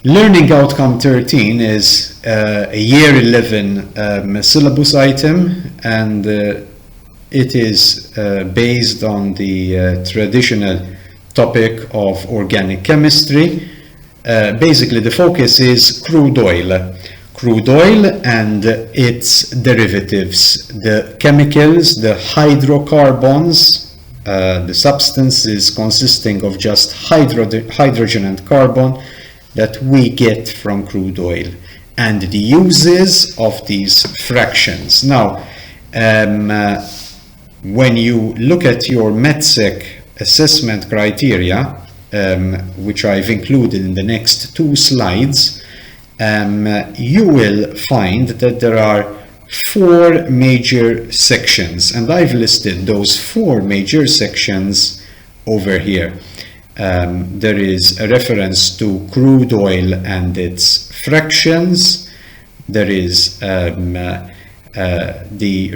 Learning Outcome 13 is a Year 11 syllabus item, and it is based on the traditional topic of organic chemistry. Basically, the focus is crude oil. Crude oil and its derivatives, the chemicals, the hydrocarbons, the substances consisting of just hydrogen and carbon that we get from crude oil, and the uses of these fractions. Now, when you look at your METSEC assessment criteria, which I've included in the next 2 slides, you will find that there are 4 major sections, and I've listed those 4 major sections over here. There is a reference to crude oil and its fractions. There is the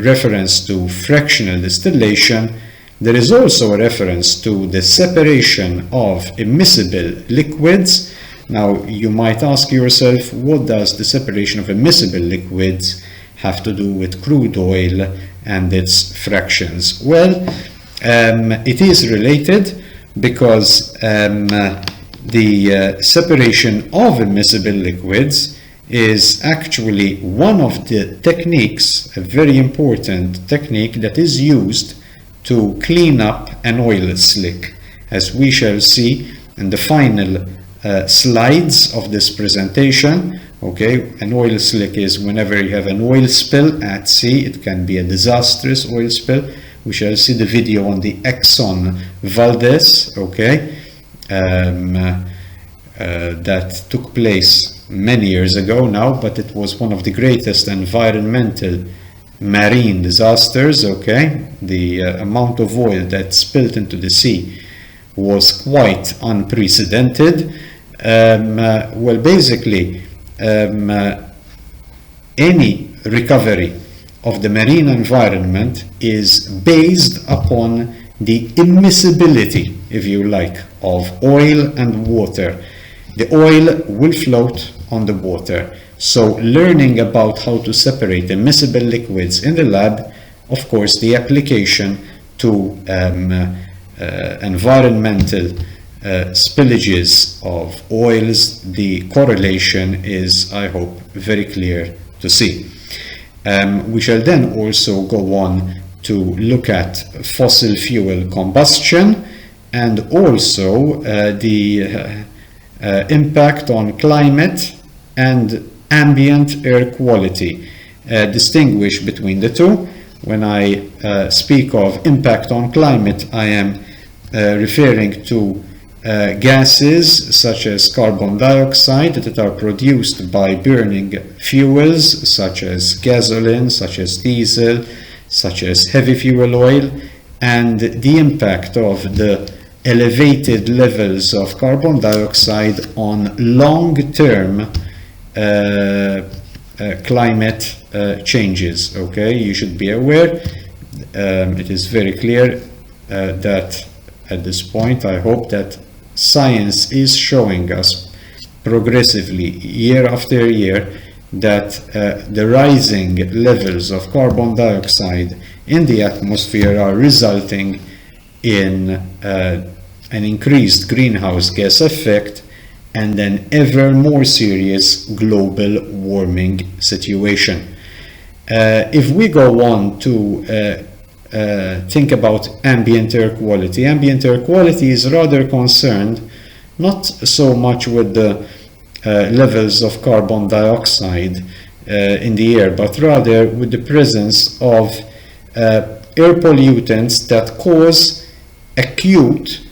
reference to fractional distillation. There is also a reference to the separation of immiscible liquids. Now, you might ask yourself, what does the separation of immiscible liquids have to do with crude oil and its fractions? Well, it is related, because the separation of immiscible liquids is actually one of the techniques, a very important technique that is used to clean up an oil slick, as we shall see in the final slides of this presentation. Okay, an oil slick is whenever you have an oil spill at sea. It can be a disastrous oil spill. We shall see the video on the Exxon Valdez, okay, that took place many years ago now, but it was one of the greatest environmental marine disasters, okay. The amount of oil that spilled into the sea was quite unprecedented. Well, basically, any recovery of the marine environment is based upon the immiscibility, if you like, of oil and water. The oil will float on the water. So learning about how to separate immiscible liquids in the lab, of course, the application to environmental spillages of oils, the correlation is, I hope, very clear to see. We shall then also go on to look at fossil fuel combustion, and also the impact on climate and ambient air quality. Distinguish between the two. When I speak of impact on climate, I am referring to gases such as carbon dioxide that are produced by burning fuels such as gasoline, such as diesel, such as heavy fuel oil, and the impact of the elevated levels of carbon dioxide on long-term climate changes. Okay, you should be aware. It is very clear that at this point, I hope that science is showing us progressively, year after year, that the rising levels of carbon dioxide in the atmosphere are resulting in an increased greenhouse gas effect and an ever more serious global warming situation. If we go on to think about ambient air quality. Ambient air quality is rather concerned not so much with the levels of carbon dioxide in the air, but rather with the presence of air pollutants that cause acute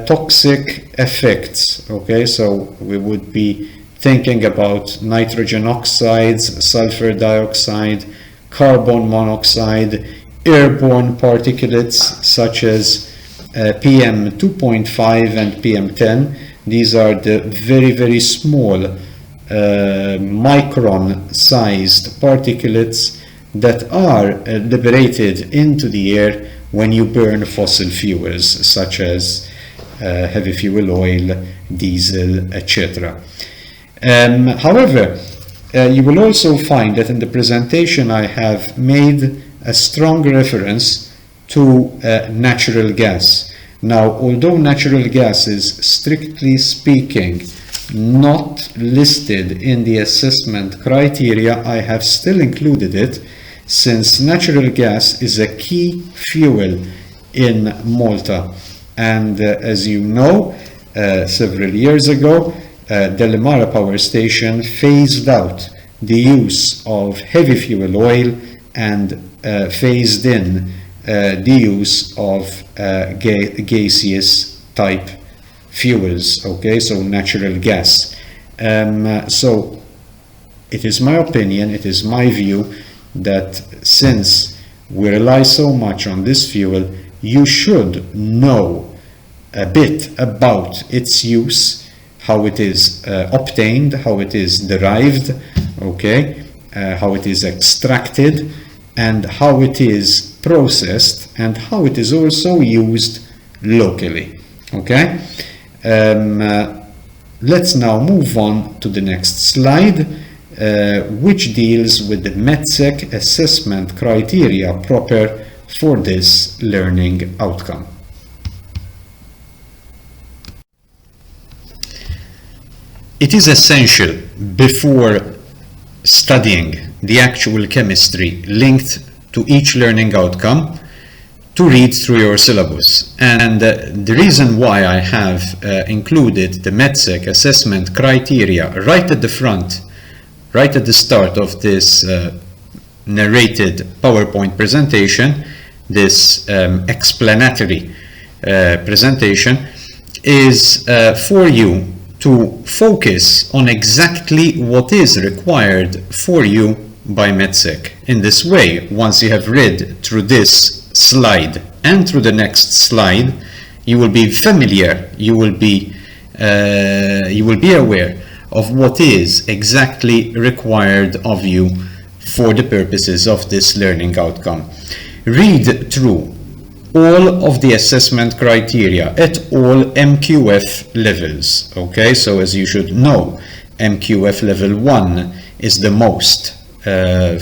toxic effects. Okay, so we would be thinking about nitrogen oxides, sulfur dioxide, carbon monoxide, airborne particulates such as PM 2.5 and PM10. These are the very, very small micron-sized particulates that are liberated into the air when you burn fossil fuels such as heavy fuel oil, diesel, etc. However, you will also find that in the presentation I have made a strong reference to natural gas. Now, although natural gas is strictly speaking not listed in the assessment criteria, I have still included it since natural gas is a key fuel in Malta. And as you know, several years ago, Delimara Power Station phased out the use of heavy fuel oil and phased in the use of gaseous type fuels, okay, so natural gas. So it is my opinion, it is my view that since we rely so much on this fuel, you should know a bit about its use, how it is obtained, how it is derived, okay, how it is extracted, and how it is processed, and how it is also used locally, okay. Let's now move on to the next slide, which deals with the METSEC assessment criteria proper for this learning outcome. It is essential before studying the actual chemistry linked to each learning outcome to read through your syllabus. And the reason why I have included the METSEC assessment criteria right at the front, right at the start of this narrated PowerPoint presentation, this explanatory presentation, is for you to focus on exactly what is required for you by METSEC. In this way, once you have read through this slide and through the next slide, you will be familiar, you will be aware of what is exactly required of you for the purposes of this learning outcome. Read through all of the assessment criteria at all MQF levels, okay? So as you should know, MQF level 1 is the most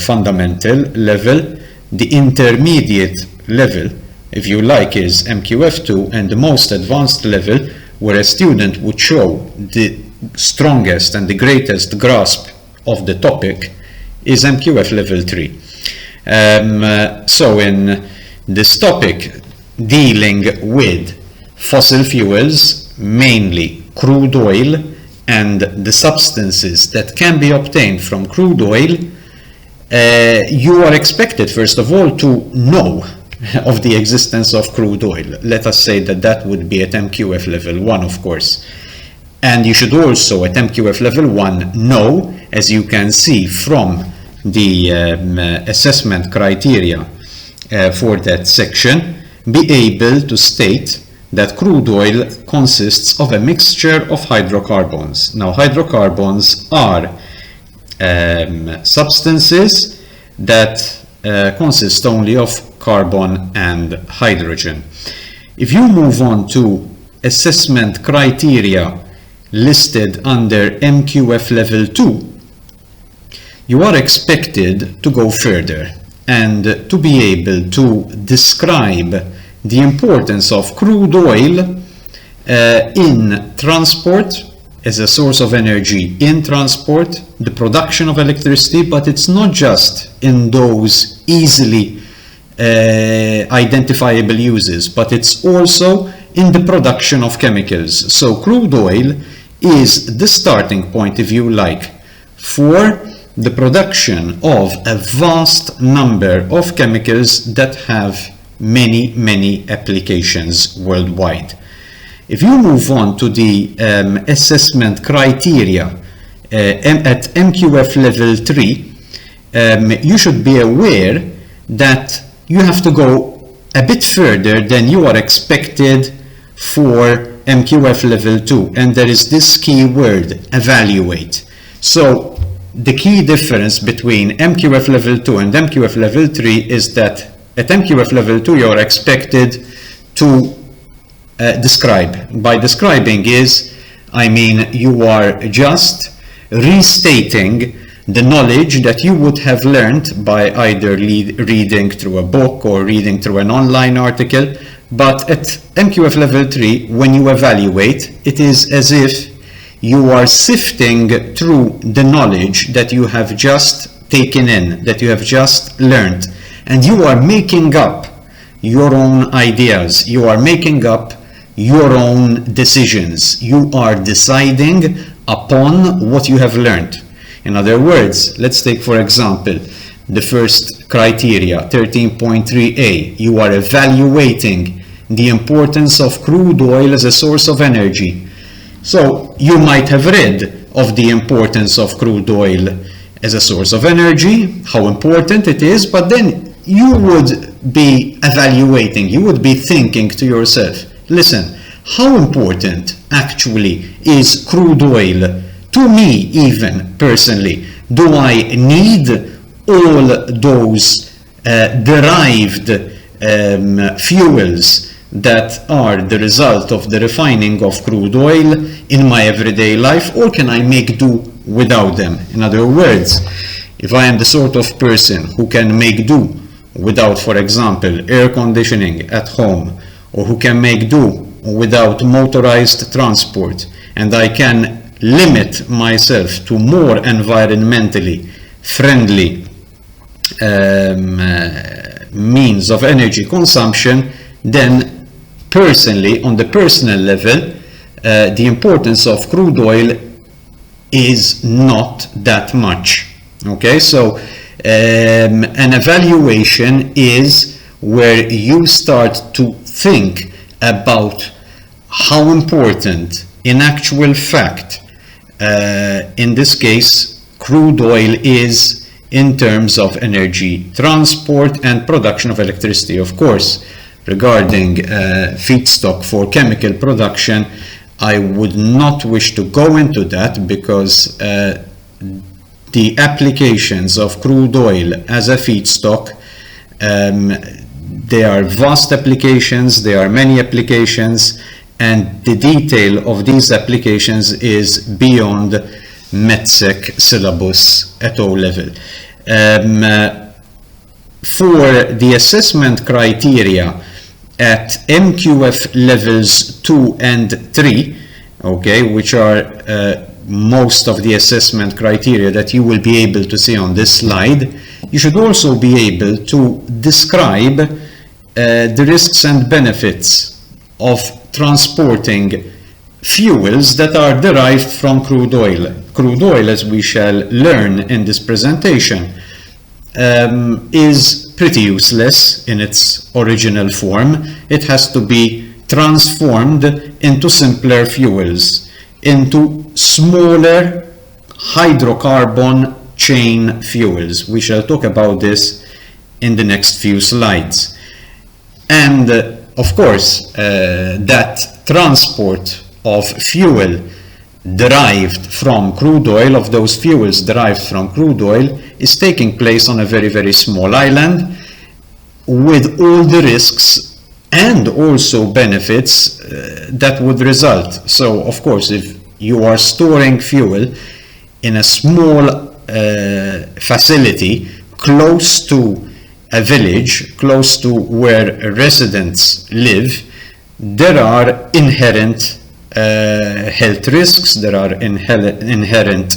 fundamental level. The intermediate level, if you like, is MQF 2, and the most advanced level, where a student would show the strongest and the greatest grasp of the topic, is MQF level 3. So in this topic, dealing with fossil fuels, mainly crude oil, and the substances that can be obtained from crude oil, you are expected, first of all, to know of the existence of crude oil. Let us say that that would be at MQF level 1, of course. And you should also, at MQF level 1, know, as you can see from the assessment criteria for that section, be able to state that crude oil consists of a mixture of hydrocarbons. Now, hydrocarbons are substances that consist only of carbon and hydrogen. If you move on to assessment criteria listed under MQF level 2, you are expected to go further and to be able to describe the importance of crude oil in transport as a source of energy in transport, the production of electricity, but it's not just in those easily identifiable uses, but it's also in the production of chemicals. So crude oil is the starting point, if you like, for the production of a vast number of chemicals that have many applications worldwide. If you move on to the assessment criteria at MQF level 3, you should be aware that you have to go a bit further than you are expected for MQF level 2, and there is this key word, evaluate. So the key difference between MQF level 2 and MQF level 3 is that at MQF level 2 you are expected to describe. By describing I mean you are just restating the knowledge that you would have learned by either reading through a book or reading through an online article. But at MQF level 3, when you evaluate, it is as if you are sifting through the knowledge that you have just taken in, that you have just learned, and you are making up your own ideas, you are making up your own decisions, you are deciding upon what you have learned. In other words, let's take for example the first criteria, 13.3a. You are evaluating the importance of crude oil as a source of energy. So you might have read of the importance of crude oil as a source of energy, how important it is, but then you would be evaluating, you would be thinking to yourself, listen, how important actually is crude oil to me, even personally? Do I need all those derived fuels that are the result of the refining of crude oil in my everyday life, or can I make do without them? In other words, if I am the sort of person who can make do without, for example, air conditioning at home, or who can make do without motorized transport, and I can limit myself to more environmentally friendly means of energy consumption, then personally, on the personal level, the importance of crude oil is not that much. Okay, so an evaluation is where you start to think about how important, in actual fact, in this case, crude oil is in terms of energy transport and production of electricity. Of course, regarding feedstock for chemical production, I would not wish to go into that, because the applications of crude oil as a feedstock, there are vast applications, there are many applications, and the detail of these applications is beyond MedSec syllabus at O level. For the assessment criteria at MQF levels 2 and 3, okay, which are most of the assessment criteria that you will be able to see on this slide, you should also be able to describe the risks and benefits of transporting fuels that are derived from crude oil. Crude oil, as we shall learn in this presentation, is pretty useless in its original form. It has to be transformed into simpler fuels, into smaller hydrocarbon chain fuels. We shall talk about this in the next few slides. And of course, that transport of fuel derived from crude oil, of those fuels derived from crude oil, is taking place on a very, very small island, with all the risks and also benefits that would result. So, of course, if you are storing fuel in a small facility close to a village, close to where residents live, there are inherent health risks, there are inherent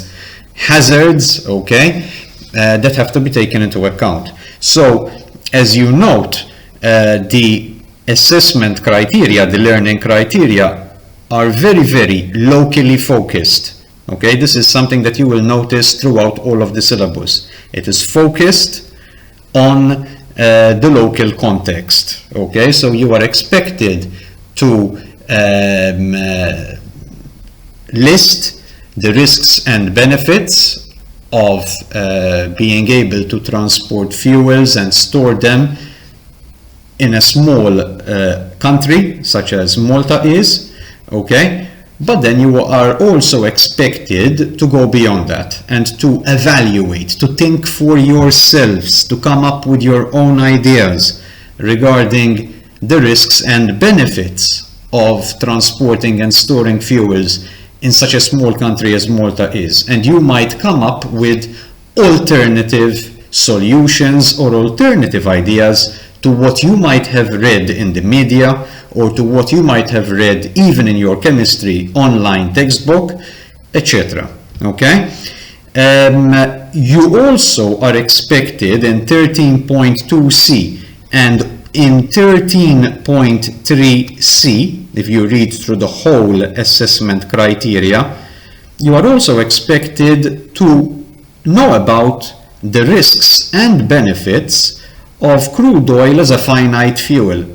hazards, okay, that have to be taken into account. So, as you note, the assessment criteria, the learning criteria, are very, very locally focused. Okay, this is something that you will notice throughout all of the syllabus. It is focused on the local context. Okay, so you are expected to list the risks and benefits of being able to transport fuels and store them in a small country such as Malta is, okay? But then you are also expected to go beyond that and to evaluate, to think for yourselves, to come up with your own ideas regarding the risks and benefits of transporting and storing fuels in such a small country as Malta is. And you might come up with alternative solutions or alternative ideas to what you might have read in the media or to what you might have read even in your chemistry online textbook, etc. Okay? You also are expected in 13.2c and in 13.3c, if you read through the whole assessment criteria, you are also expected to know about the risks and benefits of crude oil as a finite fuel.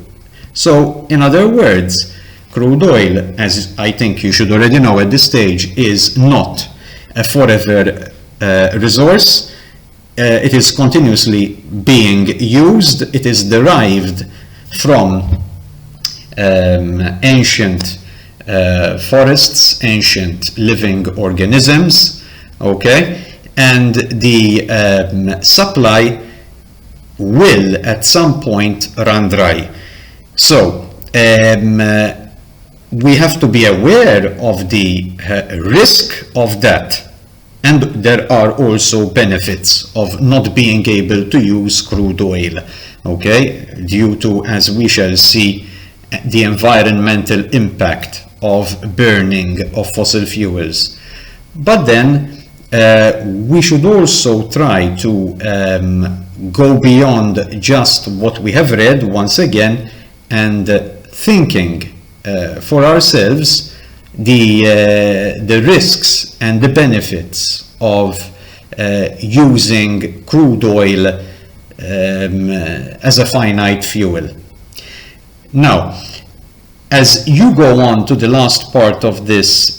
So, in other words, crude oil, as I think you should already know at this stage, is not a forever resource. It is continuously being used. It is derived from ancient forests, ancient living organisms, okay? And the supply will at some point run dry. So we have to be aware of the risk of that. And there are also benefits of not being able to use crude oil, okay, due to, as we shall see, the environmental impact of burning of fossil fuels. But then we should also try to go beyond just what we have read once again and thinking for ourselves the risks and the benefits of using crude oil as a finite fuel. Now, as you go on to the last part of this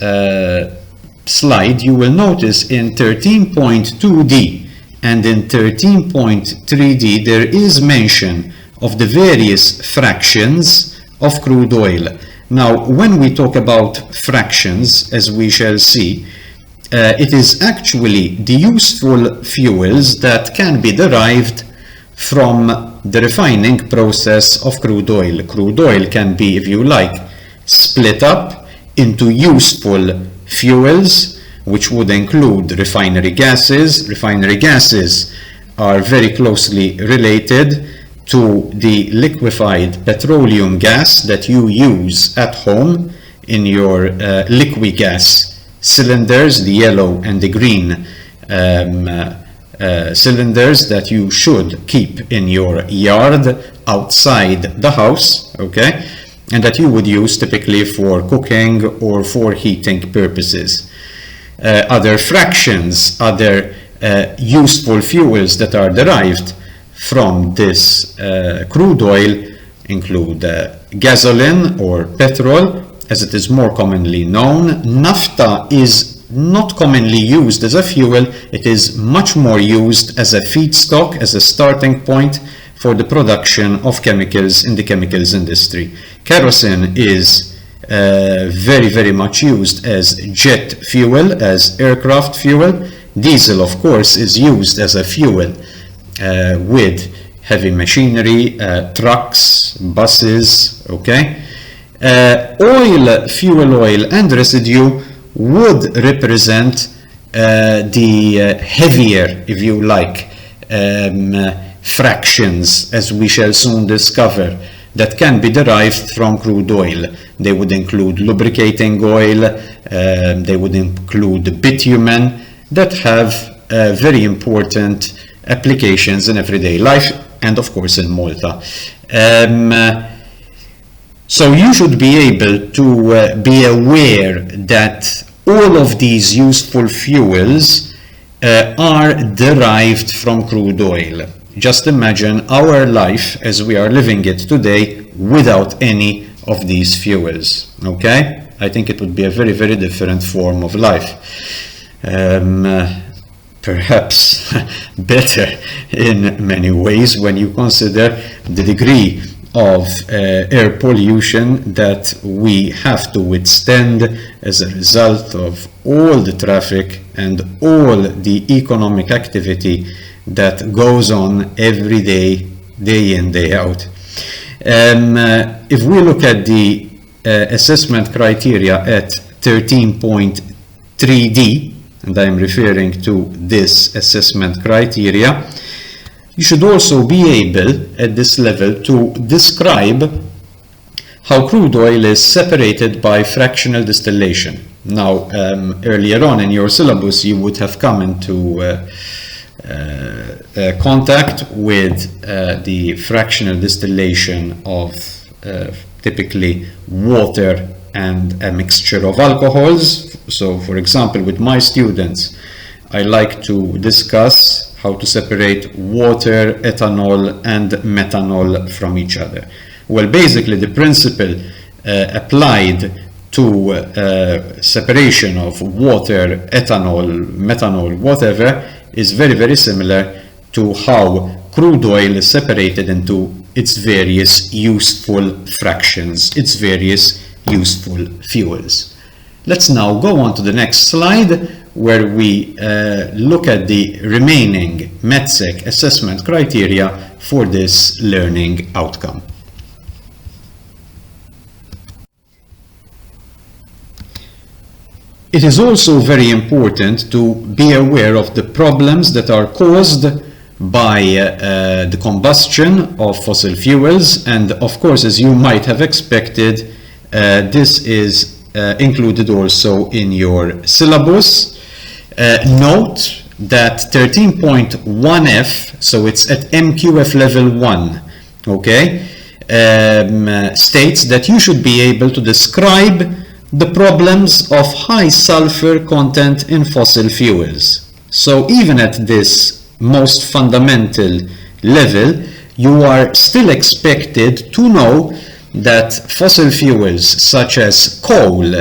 slide, you will notice in 13.2d and in 13.3d there is mention of the various fractions of crude oil. Now, when we talk about fractions, as we shall see, it is actually the useful fuels that can be derived from the refining process of crude oil. Crude oil can be, if you like, split up into useful fuels, which would include refinery gases. Refinery gases are very closely related to the liquefied petroleum gas that you use at home in your liquid gas cylinders, the yellow and the green cylinders that you should keep in your yard outside the house, okay, and that you would use typically for cooking or for heating purposes. Other fractions, other useful fuels that are derived from this crude oil include gasoline or petrol, as it is more commonly known. Naphtha is not commonly used as a fuel. It is much more used as a feedstock, as a starting point for the production of chemicals in the chemicals industry. Kerosene is very, very much used as jet fuel, as aircraft fuel. Diesel, of course, is used as a fuel with heavy machinery, trucks, buses, okay? Oil, fuel oil and residue would represent the heavier, if you like, fractions, as we shall soon discover, that can be derived from crude oil. They would include lubricating oil, they would include bitumen, that have very important applications in everyday life and of course in Malta. So you should be able to be aware that all of these useful fuels are derived from crude oil. Just imagine our life as we are living it today without any of these fuels, okay? I think it would be a very, very different form of life. Perhaps better in many ways when you consider the degree of air pollution that we have to withstand as a result of all the traffic and all the economic activity that goes on every day, day in, day out. If we look at the assessment criteria at 13.3D, and I am referring to this assessment criteria, you should also be able at this level to describe how crude oil is separated by fractional distillation. Now, earlier on in your syllabus, you would have come into contact with the fractional distillation of typically water and a mixture of alcohols. So, for example, with my students, I like to discuss how to separate water, ethanol, and methanol from each other. Well, basically, the principle applied to separation of water, ethanol, methanol, whatever, is very, very similar to how crude oil is separated into its various useful fractions, its various useful fuels. Let's now go on to the next slide, where we look at the remaining METSEC assessment criteria for this learning outcome. It is also very important to be aware of the problems that are caused by the combustion of fossil fuels, and of course, as you might have expected, this is included also in your syllabus. Note that 13.1F, so it's at MQF level 1, okay, states that you should be able to describe the problems of high sulfur content in fossil fuels. So even at this most fundamental level, you are still expected to know that fossil fuels such as coal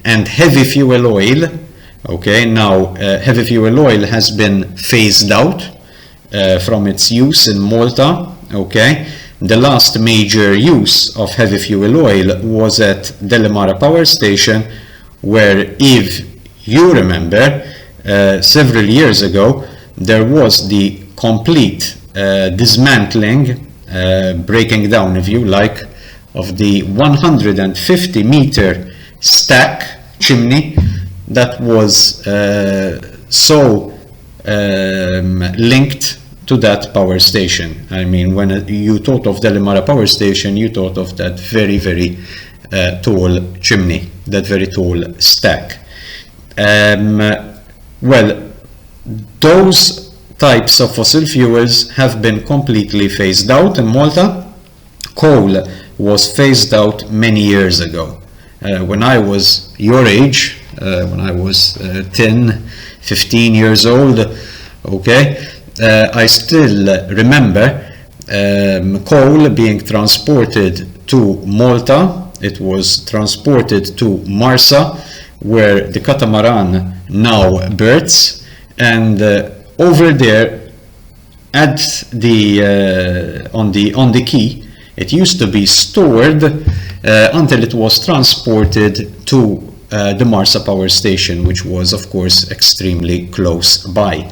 and heavy fuel oil, okay, now heavy fuel oil has been phased out from its use in Malta, okay. The last major use of heavy fuel oil was at Delimara Power Station, where, if you remember, several years ago, there was the complete dismantling, breaking down, if you like, of the 150-meter stack chimney that was so linked to that power station. I mean, when you thought of Delimara Power Station, you thought of that very, very tall chimney, that very tall stack. Well, those types of fossil fuels have been completely phased out in Malta. Coal was phased out many years ago. When I was your age, when I was 10, 15 years old, okay, I still remember coal being transported to Malta. It was transported to Marsa, where the catamaran now berths, and over there at the on the quay, it used to be stored until it was transported to the Marsa Power Station, which was, of course, extremely close by.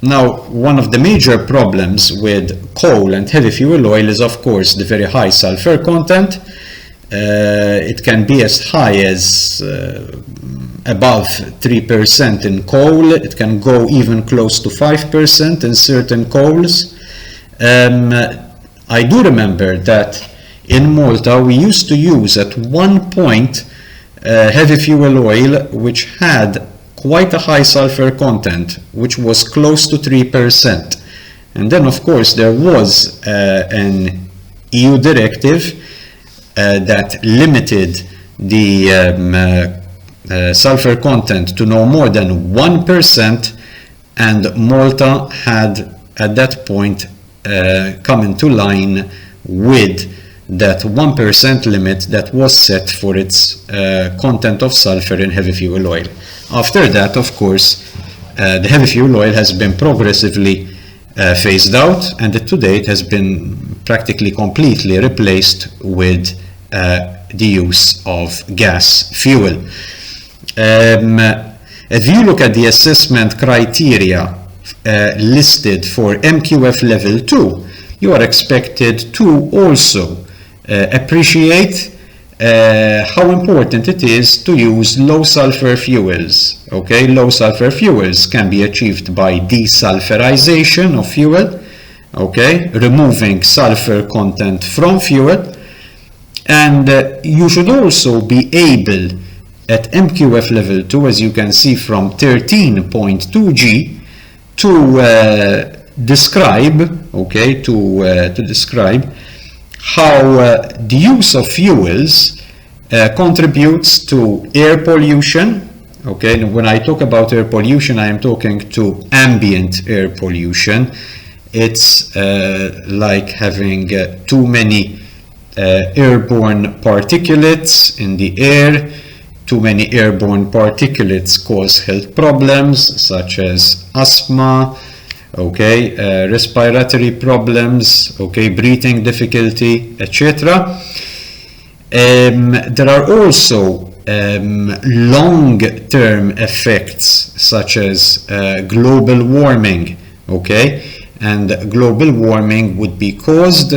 Now, one of the major problems with coal and heavy fuel oil is, of course, the very high sulfur content. It can be as high as above 3% in coal. It can go even close to 5% in certain coals. I do remember that in Malta we used to use at one point heavy fuel oil which had quite a high sulfur content, which was close to 3%. And then, of course, there was an EU directive that limited the sulfur content to no more than 1%, and Malta had at that point come into line with that 1% limit that was set for its content of sulfur in heavy fuel oil. After that, of course, the heavy fuel oil has been progressively phased out, and to date has been practically completely replaced with the use of gas fuel. If you look at the assessment criteria listed for MQF level 2, you are expected to also appreciate how important it is to use low sulfur fuels. Okay, low sulfur fuels can be achieved by desulfurization of fuel, okay, removing sulfur content from fuel, and you should also be able at MQF level 2, as you can see from 13.2 G, to describe, okay, to describe how the use of fuels contributes to air pollution. Okay, and when I talk about air pollution, I am talking to ambient air pollution. It's like having too many airborne particulates in the air. Too many airborne particulates cause health problems such as asthma, okay, respiratory problems, okay, breathing difficulty, etc. There are also long-term effects such as global warming, okay, and global warming would be caused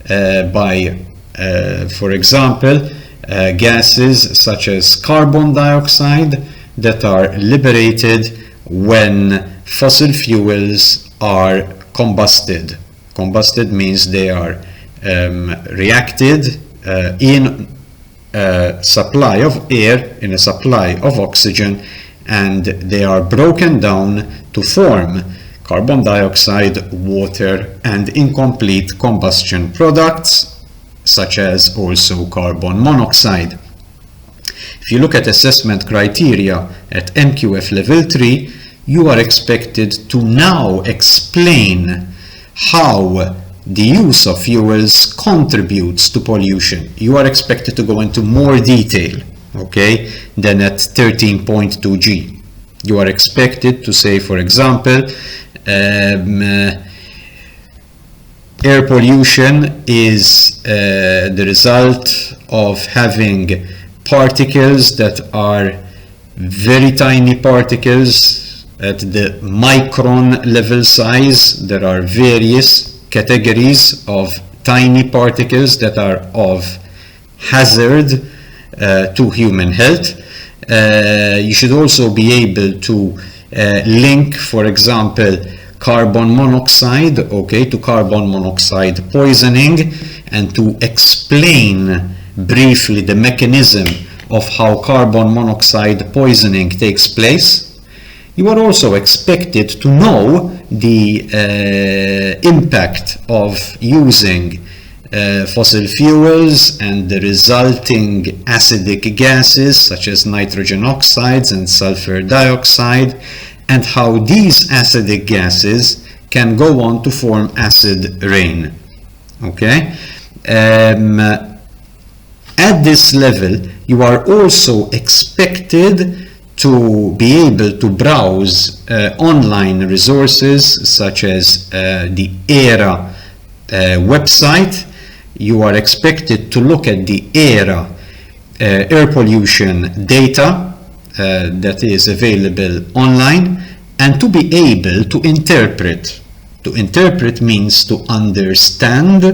by, for example, gases such as carbon dioxide that are liberated when fossil fuels are combusted. Combusted means they are reacted in a supply of air, in a supply of oxygen, and they are broken down to form carbon dioxide, water, and incomplete combustion products, such as also carbon monoxide. If you look at assessment criteria at MQF level 3, you are expected to now explain how the use of fuels contributes to pollution. You are expected to go into more detail, okay, than at 13.2 G. You are expected to say, for example, air pollution is the result of having particles that are very tiny particles at the micron level size. There are various categories of tiny particles that are of hazard to human health. You should also be able to link, for example, carbon monoxide, okay, to carbon monoxide poisoning, and to explain briefly the mechanism of how carbon monoxide poisoning takes place. You are also expected to know the impact of using fossil fuels and the resulting acidic gases such as nitrogen oxides and sulfur dioxide, and how these acidic gases can go on to form acid rain. Okay? At this level, you are also expected to be able to browse online resources such as the ERA website. You are expected to look at the ERA air pollution data that is available online, and to be able to interpret. To interpret means to understand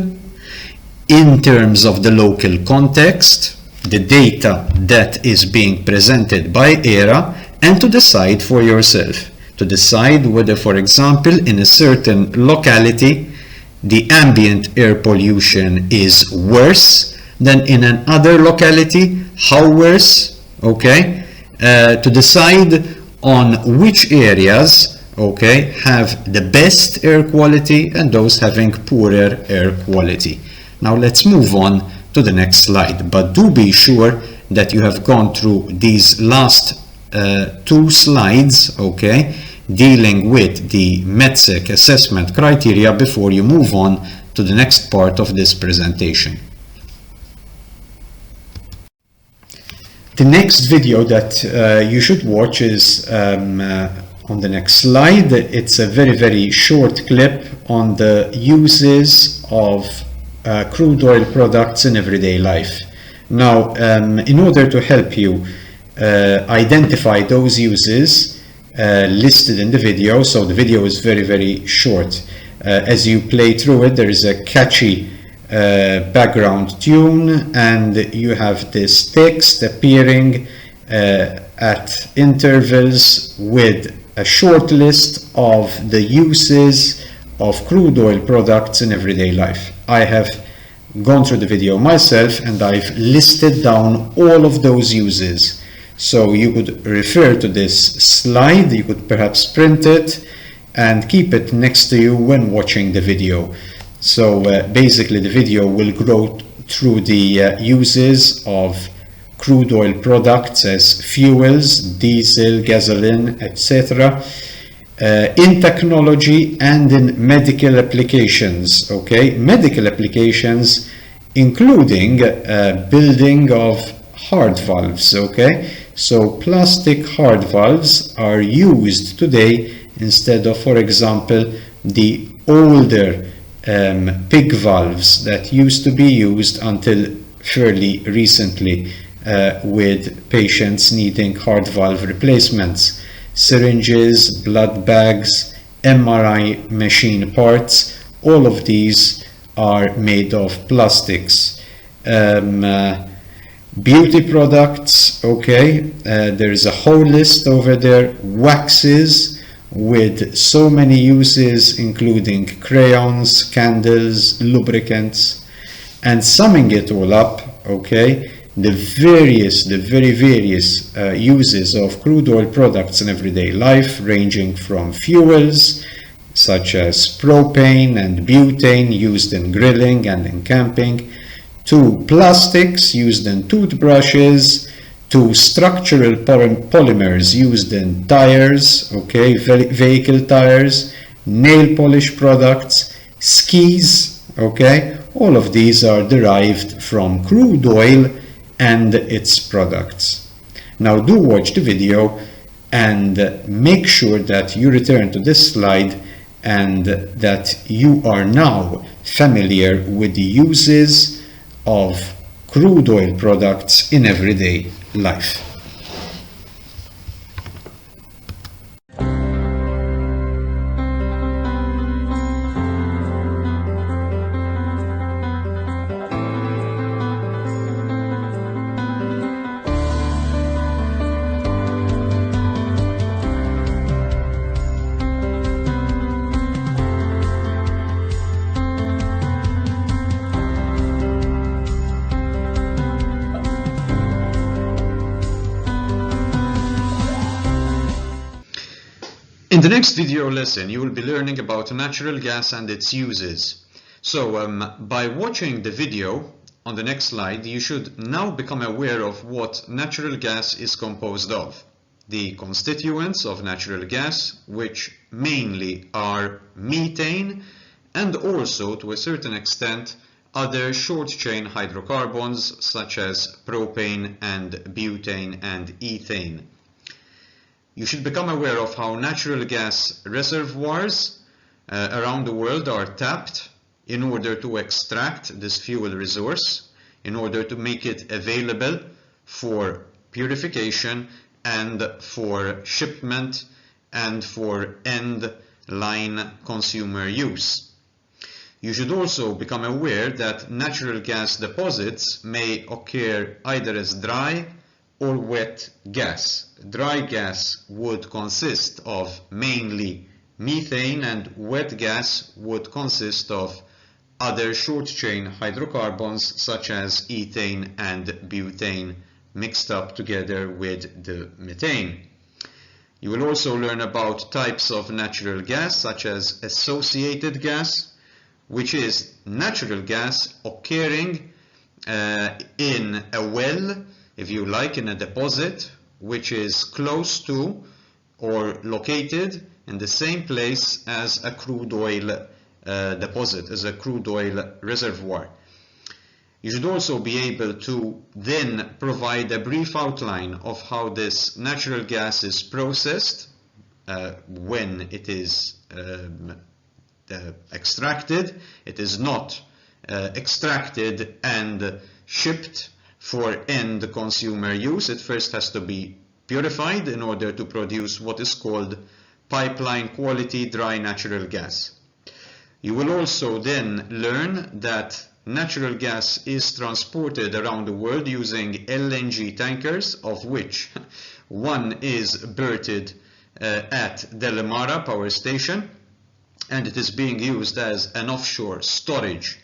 in terms of the local context the data that is being presented by ERA, and to decide for yourself. To decide whether, for example, in a certain locality the ambient air pollution is worse than in another locality, how worse, okay? To decide on which areas, okay, have the best air quality and those having poorer air quality. Now let's move on to the next slide, but do be sure that you have gone through these last 2 slides, okay, dealing with the METSEC assessment criteria before you move on to the next part of this presentation. The next video that you should watch is on the next slide. It's a very short clip on the uses of crude oil products in everyday life. Now, in order to help you identify those uses listed in the video, so the video is very short. As you play through it, there is a catchy background tune, and you have this text appearing at intervals with a short list of the uses of crude oil products in everyday life. I have gone through the video myself and I've listed down all of those uses. So you could refer to this slide, you could perhaps print it and keep it next to you when watching the video. So basically the video will go through the uses of crude oil products as fuels, diesel, gasoline, etc. In technology and in medical applications, okay? Medical applications including building of heart valves, okay? So plastic heart valves are used today instead of, for example, the older pig valves that used to be used until fairly recently with patients needing heart valve replacements. Syringes, blood bags, MRI machine parts, all of these are made of plastics. Beauty products, okay, there's a whole list over there. Waxes with so many uses, including crayons, candles, lubricants, and summing it all up, okay, the very various uses of crude oil products in everyday life, ranging from fuels such as propane and butane used in grilling and in camping, to plastics used in toothbrushes, to structural polymers used in tires, okay, vehicle tires, nail polish products, skis, okay, all of these are derived from crude oil and its products. Now do watch the video and make sure that you return to this slide and that you are now familiar with the uses of crude oil products in everyday life. In the next video lesson, you will be learning about natural gas and its uses. So by watching the video on the next slide, you should now become aware of what natural gas is composed of. The constituents of natural gas, which mainly are methane and also to a certain extent other short-chain hydrocarbons such as propane and butane and ethane. You should become aware of how natural gas reservoirs around the world are tapped in order to extract this fuel resource, in order to make it available for purification and for shipment and for end line consumer use. You should also become aware that natural gas deposits may occur either as dry or wet gas. Dry gas would consist of mainly methane, and wet gas would consist of other short-chain hydrocarbons such as ethane and butane mixed up together with the methane. You will also learn about types of natural gas such as associated gas, which is natural gas occurring in a well, if you like, in a deposit which is close to or located in the same place as a crude oil deposit, as a crude oil reservoir. You should also be able to then provide a brief outline of how this natural gas is processed when it is extracted. It is not extracted and shipped for end consumer use. It first has to be purified in order to produce what is called pipeline quality dry natural gas. You will also then learn that natural gas is transported around the world using LNG tankers, of which one is berthed at Delamara power station, and it is being used as an offshore storage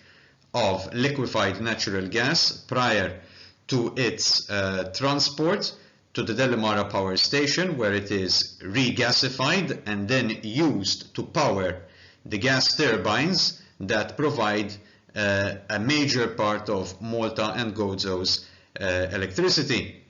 of liquefied natural gas prior to its transport to the Delamara power station, where it is regasified and then used to power the gas turbines that provide a major part of Malta and Gozo's electricity.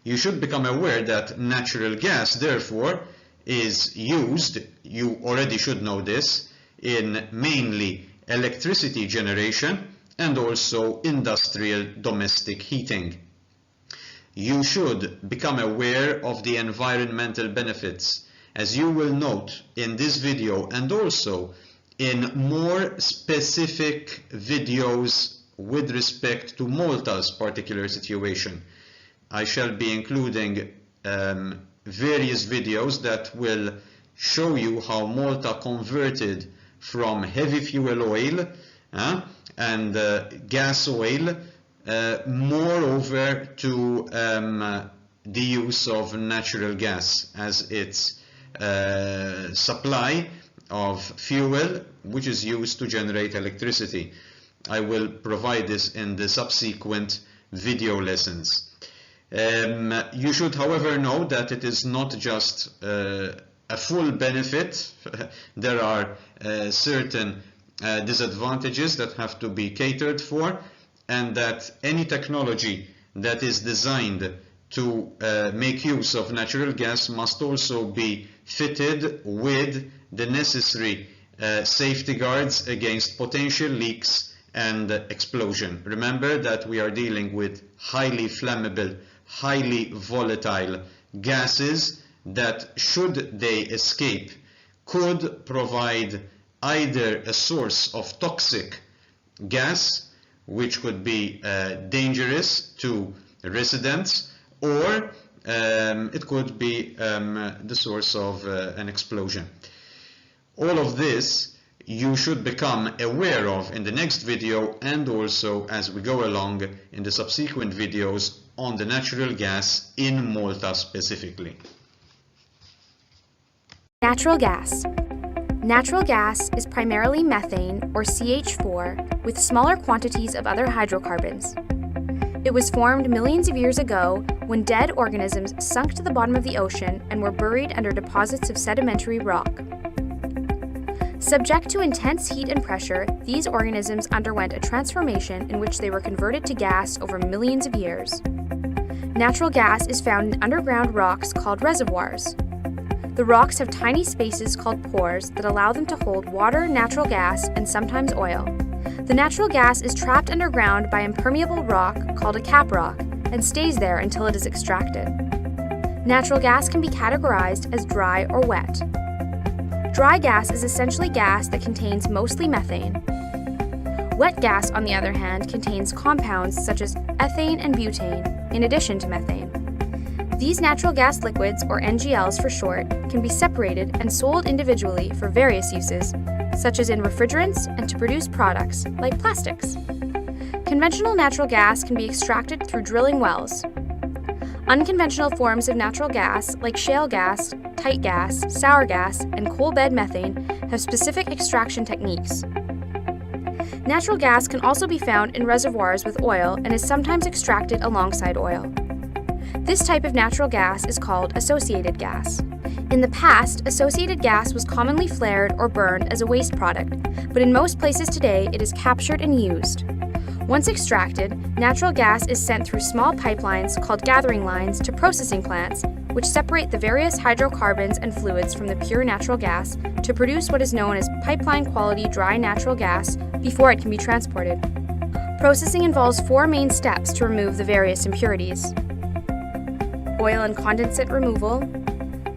You should become aware that natural gas, therefore, is used, you already should know this, in mainly electricity generation and also industrial domestic heating. You should become aware of the environmental benefits, as you will note in this video and also in more specific videos with respect to Malta's particular situation. I shall be including various videos that will show you how Malta converted from heavy fuel oil and gas oil moreover to the use of natural gas as its supply of fuel which is used to generate electricity. I will provide this in the subsequent video lessons. You should, however, know that it is not just a full benefit. There are certain disadvantages that have to be catered for, and that any technology that is designed to make use of natural gas must also be fitted with the necessary safety guards against potential leaks and explosion. Remember that we are dealing with highly flammable, highly volatile gases that, should they escape, could provide either a source of toxic gas, which could be dangerous to residents, or it could be the source of an explosion. All of this you should become aware of in the next video, and also as we go along in the subsequent videos on the natural gas in Malta specifically. Natural gas. Natural gas is primarily methane, or CH4, with smaller quantities of other hydrocarbons. It was formed millions of years ago when dead organisms sunk to the bottom of the ocean and were buried under deposits of sedimentary rock. Subject to intense heat and pressure, these organisms underwent a transformation in which they were converted to gas over millions of years. Natural gas is found in underground rocks called reservoirs. The rocks have tiny spaces called pores that allow them to hold water, natural gas, and sometimes oil. The natural gas is trapped underground by impermeable rock called a cap rock and stays there until it is extracted. Natural gas can be categorized as dry or wet. Dry gas is essentially gas that contains mostly methane. Wet gas, on the other hand, contains compounds such as ethane and butane, in addition to methane. These natural gas liquids, or NGLs for short, can be separated and sold individually for various uses, such as in refrigerants and to produce products, like plastics. Conventional natural gas can be extracted through drilling wells. Unconventional forms of natural gas, like shale gas, tight gas, sour gas, and coal bed methane, have specific extraction techniques. Natural gas can also be found in reservoirs with oil and is sometimes extracted alongside oil. This type of natural gas is called associated gas. In the past, associated gas was commonly flared or burned as a waste product, but in most places today it is captured and used. Once extracted, natural gas is sent through small pipelines called gathering lines to processing plants, which separate the various hydrocarbons and fluids from the pure natural gas to produce what is known as pipeline-quality dry natural gas before it can be transported. Processing involves 4 main steps to remove the various impurities: oil and condensate removal,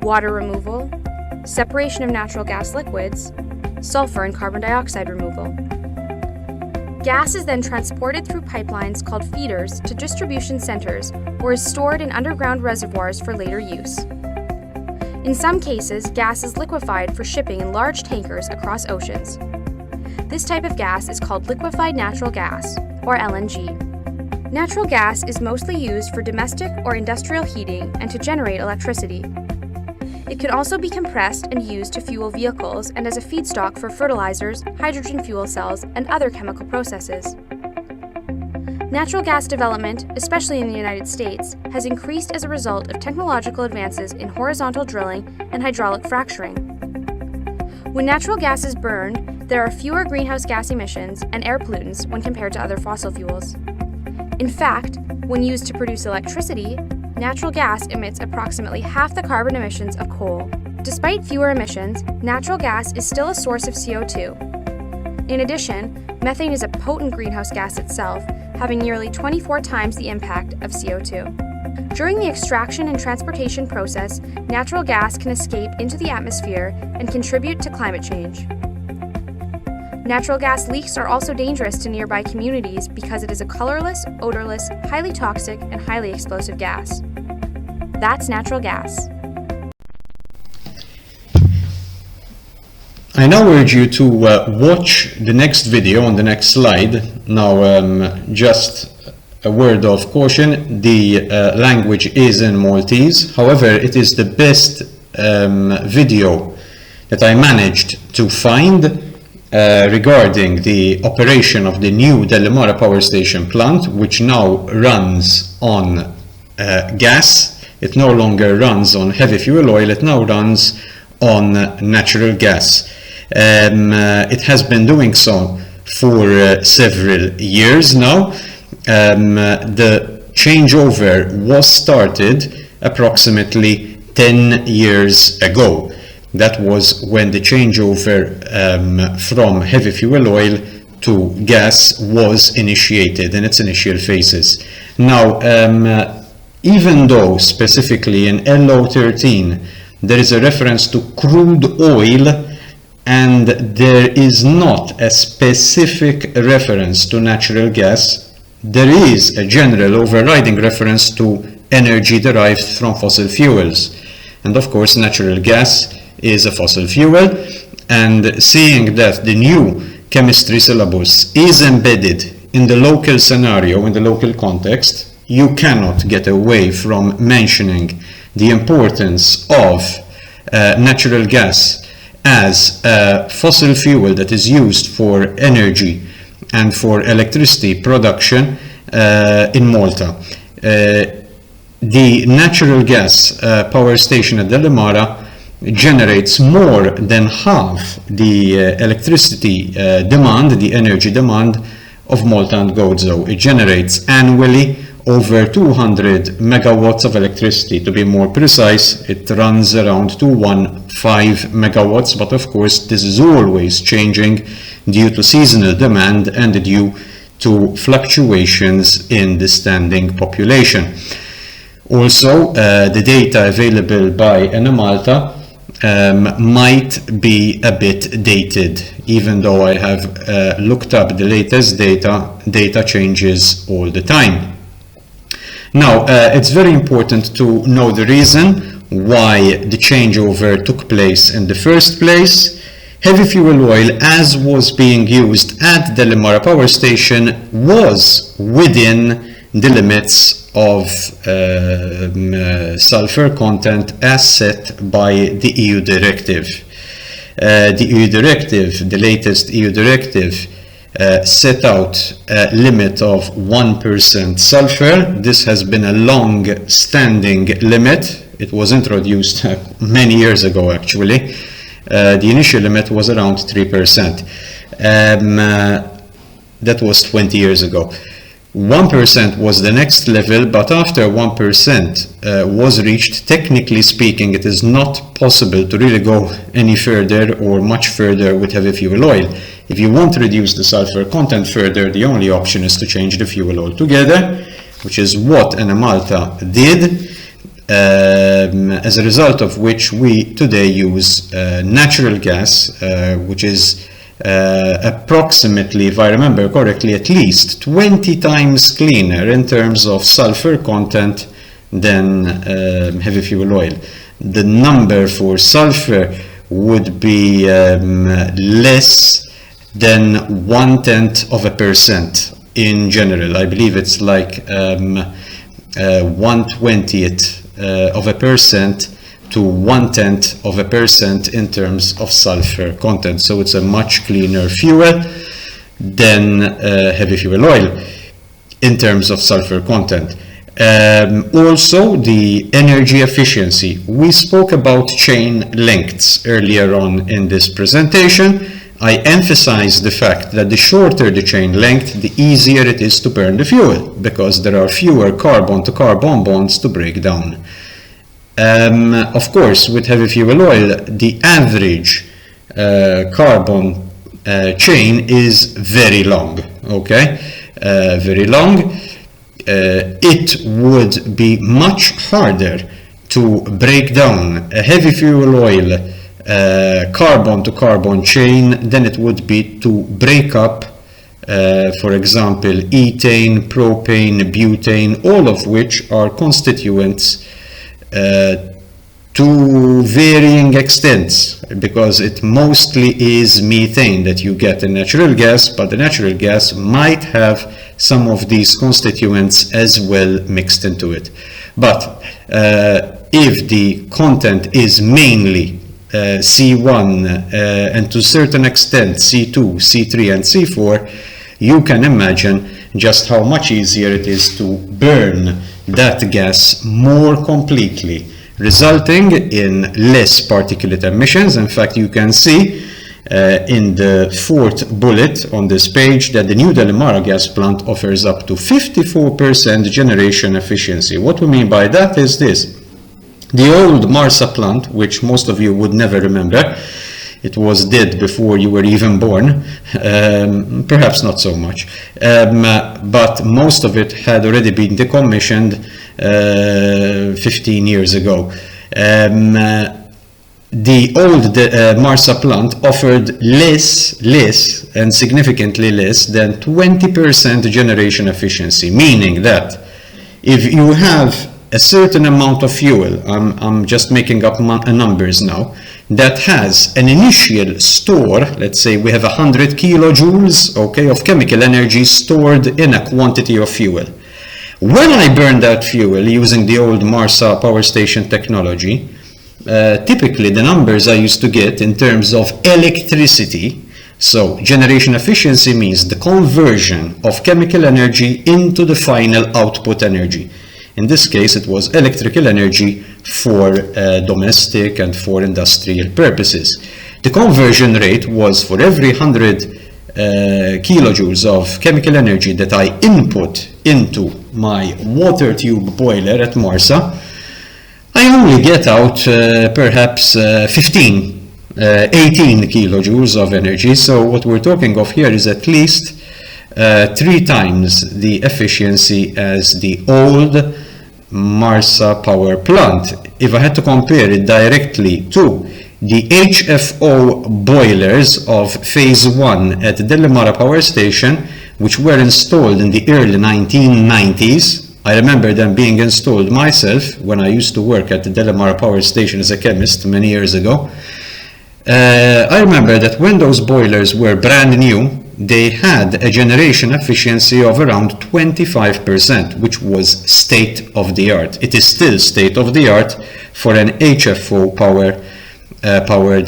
water removal, separation of natural gas liquids, sulfur and carbon dioxide removal. Gas is then transported through pipelines called feeders to distribution centers or is stored in underground reservoirs for later use. In some cases, gas is liquefied for shipping in large tankers across oceans. This type of gas is called liquefied natural gas, or LNG. Natural gas is mostly used for domestic or industrial heating and to generate electricity. It can also be compressed and used to fuel vehicles and as a feedstock for fertilizers, hydrogen fuel cells, and other chemical processes. Natural gas development, especially in the United States, has increased as a result of technological advances in horizontal drilling and hydraulic fracturing. When natural gas is burned, there are fewer greenhouse gas emissions and air pollutants when compared to other fossil fuels. In fact, when used to produce electricity, natural gas emits approximately half the carbon emissions of coal. Despite fewer emissions, natural gas is still a source of CO2. In addition, methane is a potent greenhouse gas itself, having nearly 24 times the impact of CO2. During the extraction and transportation process, natural gas can escape into the atmosphere and contribute to climate change. Natural gas leaks are also dangerous to nearby communities because it is a colorless, odorless, highly toxic, and highly explosive gas. That's natural gas. I now urge you to watch the next video on the next slide. Now, just a word of caution, the language is in Maltese. However, it is the best video that I managed to find regarding the operation of the new Delimara Power Station plant, which now runs on gas. It no longer runs on heavy fuel oil, it now runs on natural gas. It has been doing so for several years now. The changeover was started approximately 10 years ago. That was when the changeover from heavy fuel oil to gas was initiated in its initial phases. Now, even though specifically in LO13 there is a reference to crude oil and there is not a specific reference to natural gas, there is a general overriding reference to energy derived from fossil fuels. And of course, natural gas is a fossil fuel, and seeing that the new chemistry syllabus is embedded in the local scenario, in the local context, you cannot get away from mentioning the importance of natural gas as a fossil fuel that is used for energy and for electricity production in Malta. The natural gas power station at Delimara generates more than half the electricity demand, the energy demand of Malta and Gozo. It generates annually over 200 megawatts of electricity. To be more precise, it runs around 215 megawatts, but of course this is always changing due to seasonal demand and due to fluctuations in the standing population. Also, the data available by Enemalta might be a bit dated. Even though I have looked up the latest data changes all the time. Now, it's very important to know the reason why the changeover took place in the first place. Heavy fuel oil, as was being used at the Delimara Power Station, was within the limits of sulfur content as set by the EU directive. The EU directive, the latest EU directive, set out a limit of 1% sulfur. This has been a long-standing limit. It was introduced many years ago, actually. The initial limit was around 3%. That was 20 years ago. 1% was the next level, but after 1% was reached, technically speaking, it is not possible to really go any further or much further with heavy fuel oil. If you want to reduce the sulfur content further, the only option is to change the fuel altogether, which is what Enemalta did, as a result of which we today use natural gas, which is approximately, if I remember correctly, at least 20 times cleaner in terms of sulfur content than heavy fuel oil. The number for sulfur would be less than 0.1% in general. I believe it's like 1/20th of a percent to 0.1% in terms of sulfur content. So it's a much cleaner fuel than heavy fuel oil in terms of sulfur content. Also, the energy efficiency. We spoke about chain lengths earlier on in this presentation. I emphasize the fact that the shorter the chain length, the easier it is to burn the fuel, because there are fewer carbon-to-carbon bonds to break down. Of course, with heavy fuel oil, the average carbon chain is very long, okay? Very long. It would be much harder to break down a heavy fuel oil carbon-to-carbon chain than it would be to break up, for example, ethane, propane, butane, all of which are constituents to varying extents, because it mostly is methane that you get in natural gas, but the natural gas might have some of these constituents as well mixed into it. But if the content is mainly C1 and to a certain extent C2, C3 and C4, you can imagine just how much easier it is to burn that gas more completely, resulting in less particulate emissions. In fact, you can see in the fourth bullet on this page that the new Delimara gas plant offers up to 54% generation efficiency. What we mean by that is this. The old Marsa plant, which most of you would never remember, it was dead before you were even born, perhaps not so much, but most of it had already been decommissioned 15 years ago. The old Marsa plant offered less and significantly less than 20% generation efficiency, meaning that if you have a certain amount of fuel, I'm just making up numbers now, that has an initial store, let's say we have 100 kilojoules, okay, of chemical energy stored in a quantity of fuel. When I burn that fuel using the old Marsa power station technology, typically the numbers I used to get in terms of electricity, so generation efficiency means the conversion of chemical energy into the final output energy. In this case, it was electrical energy for domestic and for industrial purposes. The conversion rate was for every 100 kilojoules of chemical energy that I input into my water tube boiler at Marsa, I only get out perhaps 18 kilojoules of energy. So what we're talking of here is at least 3 times the efficiency as the old Marsa power plant. If I had to compare it directly to the HFO boilers of phase 1 at the Delimara power station, which were installed in the early 1990s, I remember them being installed myself when I used to work at the Delimara power station as a chemist many years ago. I remember that when those boilers were brand new, they had a generation efficiency of around 25%, which was state of the art. It is still state of the art for an HFO powered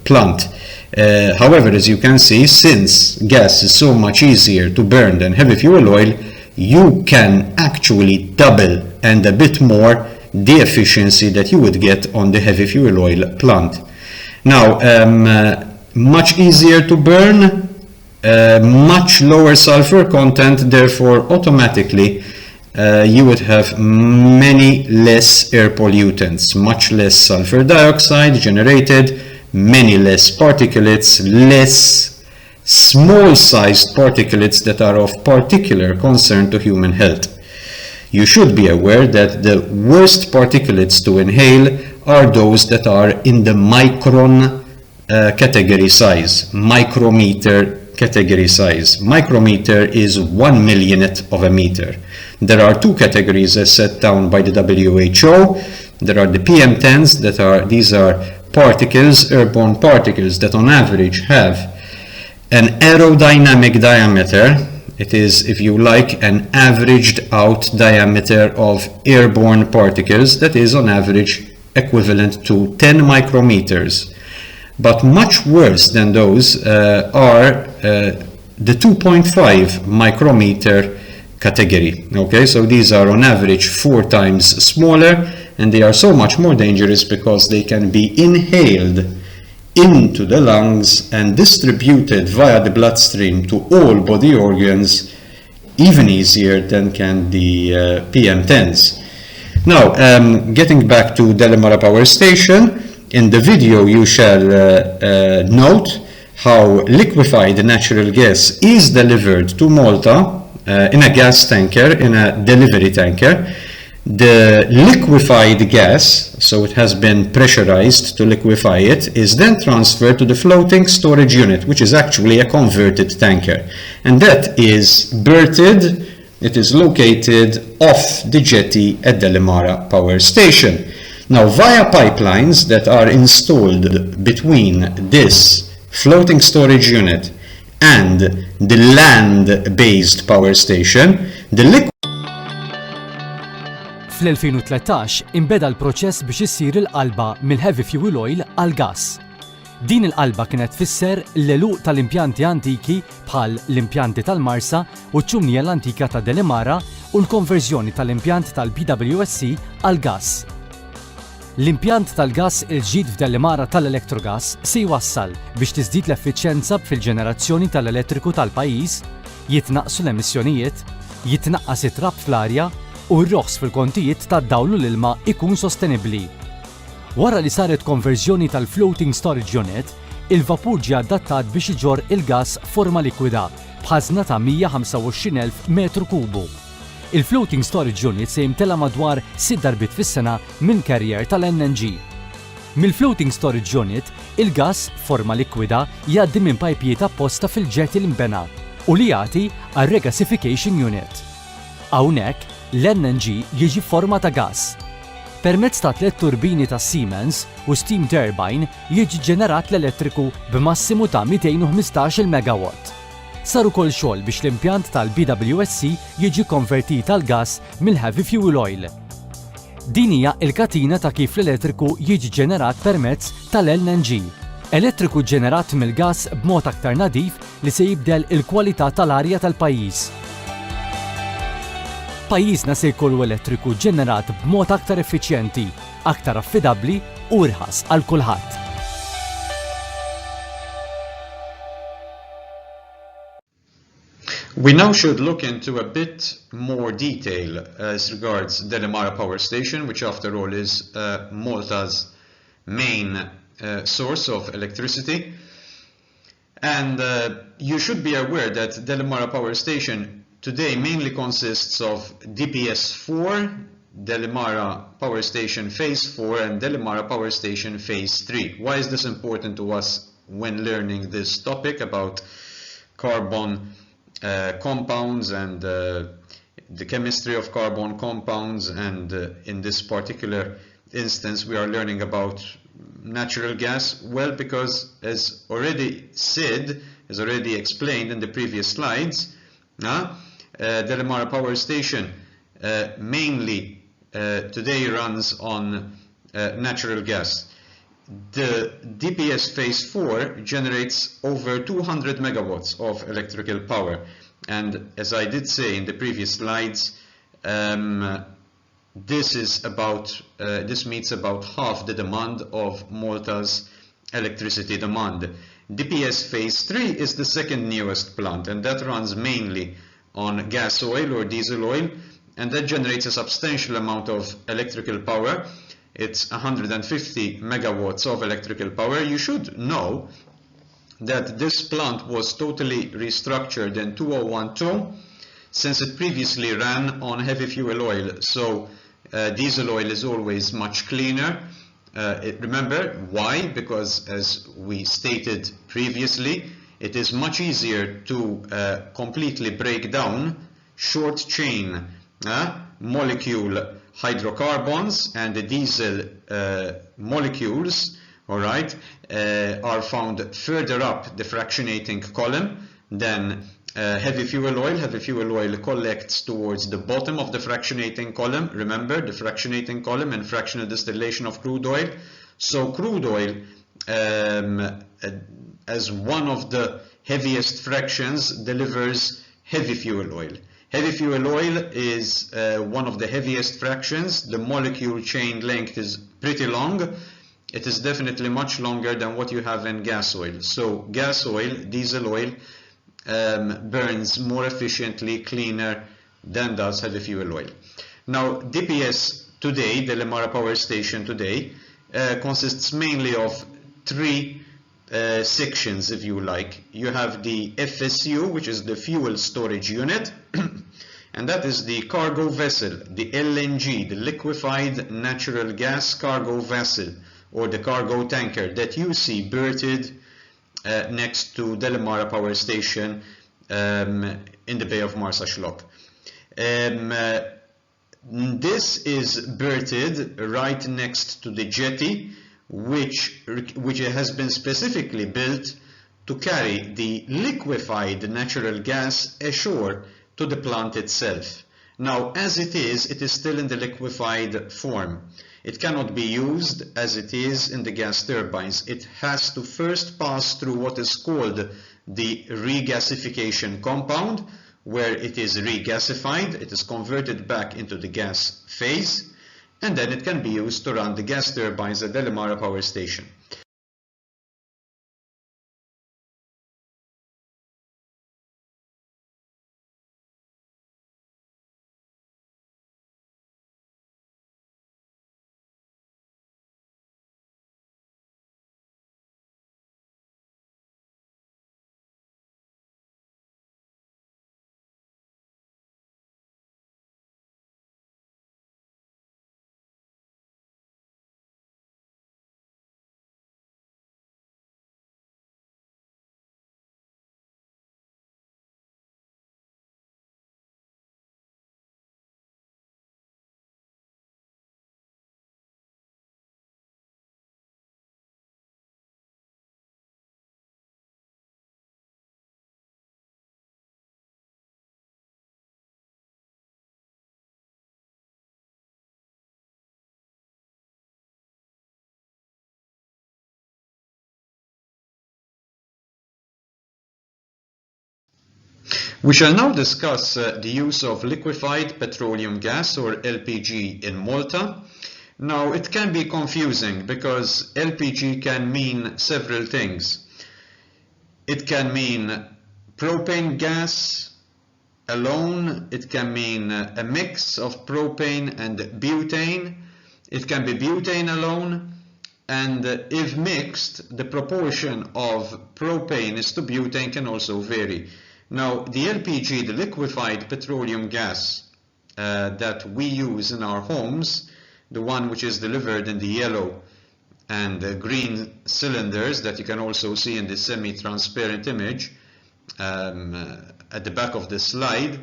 plant. However, as you can see, since gas is so much easier to burn than heavy fuel oil, you can actually double and a bit more the efficiency that you would get on the heavy fuel oil plant. Now, much easier to burn, much lower sulfur content, therefore automatically you would have many less air pollutants, much less sulfur dioxide generated, many less particulates, less small-sized particulates that are of particular concern to human health. You should be aware that the worst particulates to inhale are those that are in the micron category size, micrometer category size. Micrometer is 1 millionth of a meter. There are 2 categories as set down by the WHO. There are the PM10s, these are particles, airborne particles that on average have an aerodynamic diameter. It is, if you like, an averaged out diameter of airborne particles that is on average equivalent to 10 micrometers. But much worse than those are the 2.5 micrometer category. Okay, so these are on average 4 times smaller, and they are so much more dangerous because they can be inhaled into the lungs and distributed via the bloodstream to all body organs even easier than can the PM10s. Now, getting back to Delimara Power Station, in the video you shall note how liquefied natural gas is delivered to Malta in a gas tanker, in a delivery tanker. The liquefied gas, so it has been pressurized to liquefy it, is then transferred to the floating storage unit, which is actually a converted tanker. And that is berthed, it is located off the jetty at Delimara Power Station. Now, via pipelines that are installed between this floating storage unit and the land-based power station, the Fl-2013 imbeda l-proċess biex issir il-qalba mill-heavy fuel oil għal gas. Din il-qalba kienet tfisser l-eluq tal-impjanti antiki bħal l-impjanti tal-Marsa u ċ-ċumnija l-antika ta' Delimara u l-konverżjoni tal-impjant tal-BWSC għal gas. L-impjant tal-gas il-ġdid f'Delimara tal-Electrogas se jwassal biex tiżdied l-effiċjenza fil-ġenerazzjoni tal-elettriku tal-pajjiż, jitnaqqsu l-emissjonijiet, jitnaqqas it-trab fl-arja u r-roħs fil-kontijiet tad-dawl u l-ilma ikun sostenibbli. Wara li saret konverżjoni tal-floating storage unit, il-vapur ġie adattat biex iġorr il-gas forma likwida b'ħażna ta' 125,000 metru kubu. Il-floating storage unit se jimtela madwar 6 darbit fis-sena minn carrier tal-LNG. Mill-floating storage unit, il-gas forma likwida jgħaddi minn pajpijiet apposta fil-ġetti l-imbena u li jagħti għar-regasification unit. Hawnhekk l-LNG jiġi forma ta' gas. Permezz ta' 3 turbini ta' Siemens u steam turbine jiġi ġenerat l-elettriku b'massimu ta' 215 megawatt. Sar ukoll xogħol biex l-impjant tal-BWSC jiġi konvertit għal gas mill-heavy fuel oil. Din hija l-katina ta' kif l-elettriku jiġi ġenerat permezz tal-LNG. Elettriku ġenerat mill-gas b'mod aktar nadif li se jibdel il-kwalità tal-arja tal-pajjiż. Pajjiżna se jkollu elettriku ġenerat b'mod aktar effiċjenti, aktar affidabbli u irħas għal kulħadd. We now should look into a bit more detail as regards Delimara Power Station, which after all is Malta's main source of electricity. And you should be aware that Delimara Power Station today mainly consists of DPS4, Delimara Power Station Phase 4 and Delimara Power Station Phase 3. Why is this important to us when learning this topic about carbon compounds and the chemistry of carbon compounds, and in this particular instance we are learning about natural gas? Well, because as already said, as already explained in the previous slides, Delimara Power Station mainly today runs on natural gas. The DPS Phase 4 generates over 200 megawatts of electrical power, and as I did say in the previous slides, this meets about half the demand of Malta's electricity demand. DPS Phase 3 is the second newest plant, and that runs mainly on gas oil or diesel oil, and that generates a substantial amount of electrical power. It's 150 megawatts of electrical power. You should know that this plant was totally restructured in 2012, since it previously ran on heavy fuel oil. So diesel oil is always much cleaner. Remember why? Because as we stated previously, it is much easier to completely break down short chain molecule hydrocarbons and the diesel molecules, all right, are found further up the fractionating column than heavy fuel oil. Heavy fuel oil collects towards the bottom of the fractionating column. Remember, the fractionating column and fractional distillation of crude oil. So crude oil, as one of the heaviest fractions, delivers heavy fuel oil. Heavy fuel oil is one of the heaviest fractions. The molecule chain length is pretty long. It is definitely much longer than what you have in gas oil. So gas oil, diesel oil, burns more efficiently, cleaner than does heavy fuel oil. Now, DPS today, the Lemara Power Station today, consists mainly of three sections, if you like. You have the FSU, which is the fuel storage unit, and that is the cargo vessel, the LNG, the liquefied natural gas cargo vessel, or the cargo tanker that you see berthed next to the Lemara Power Station in the Bay of Marsa Xlokk. This is berthed right next to the jetty, which has been specifically built to carry the liquefied natural gas ashore to the plant itself. Now, as it is still in the liquefied form. It cannot be used as it is in the gas turbines. It has to first pass through what is called the regasification compound, where it is regasified, it is converted back into the gas phase, and then it can be used to run the gas turbines at the Lemara Power Station. We shall now discuss the use of liquefied petroleum gas, or LPG, in Malta. Now, it can be confusing because LPG can mean several things. It can mean propane gas alone, it can mean a mix of propane and butane, it can be butane alone, and if mixed, the proportion of propane is to butane can also vary. Now, the LPG, the liquefied petroleum gas that we use in our homes, the one which is delivered in the yellow and green cylinders that you can also see in the semi-transparent image at the back of the slide,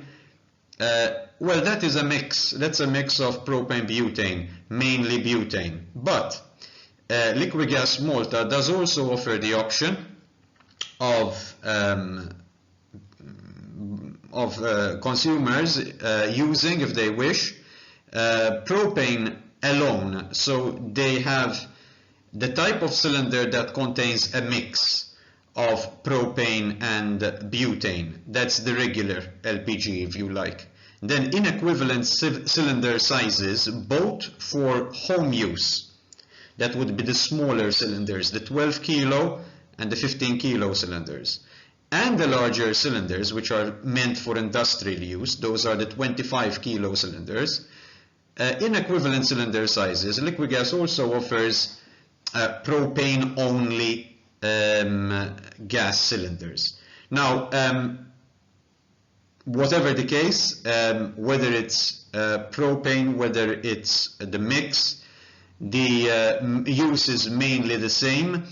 well, that is a mix. That's a mix of propane butane, mainly butane. But Liquigas Malta does also offer the option of consumers using, if they wish, propane alone. So they have the type of cylinder that contains a mix of propane and butane. That's the regular LPG, if you like. Then in equivalent cylinder sizes, both for home use, that would be the smaller cylinders, the 12 kilo and the 15 kilo cylinders. And the larger cylinders, which are meant for industrial use, those are the 25 kilo cylinders. In equivalent cylinder sizes, Liquigas also offers propane-only gas cylinders. Now, whatever the case, whether it's propane, whether it's the mix, the use is mainly the same.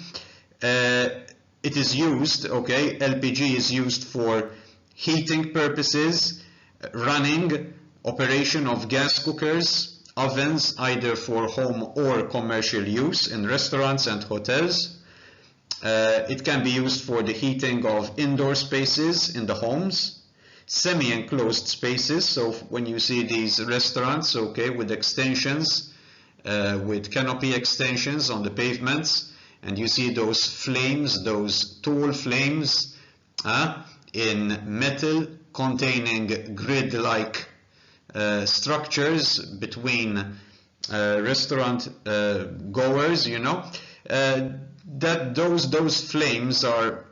It is used, okay, LPG is used for heating purposes, running, operation of gas cookers, ovens either for home or commercial use in restaurants and hotels. It can be used for the heating of indoor spaces in the homes, semi-enclosed spaces. So when you see these restaurants, okay, with extensions, with canopy extensions on the pavements, and you see those flames, those tall flames in metal containing grid-like structures between restaurant goers, you know, that those flames are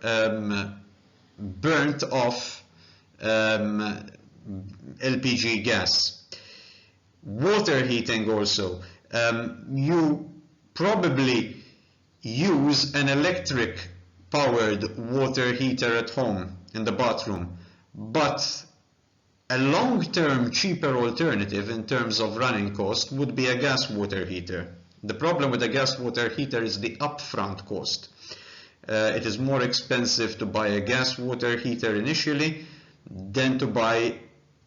burnt off LPG gas. Water heating also. You probably use an electric powered water heater at home in the bathroom, but a long-term cheaper alternative in terms of running cost would be a gas water heater. The problem with a gas water heater is the upfront cost. It is more expensive to buy a gas water heater initially than to buy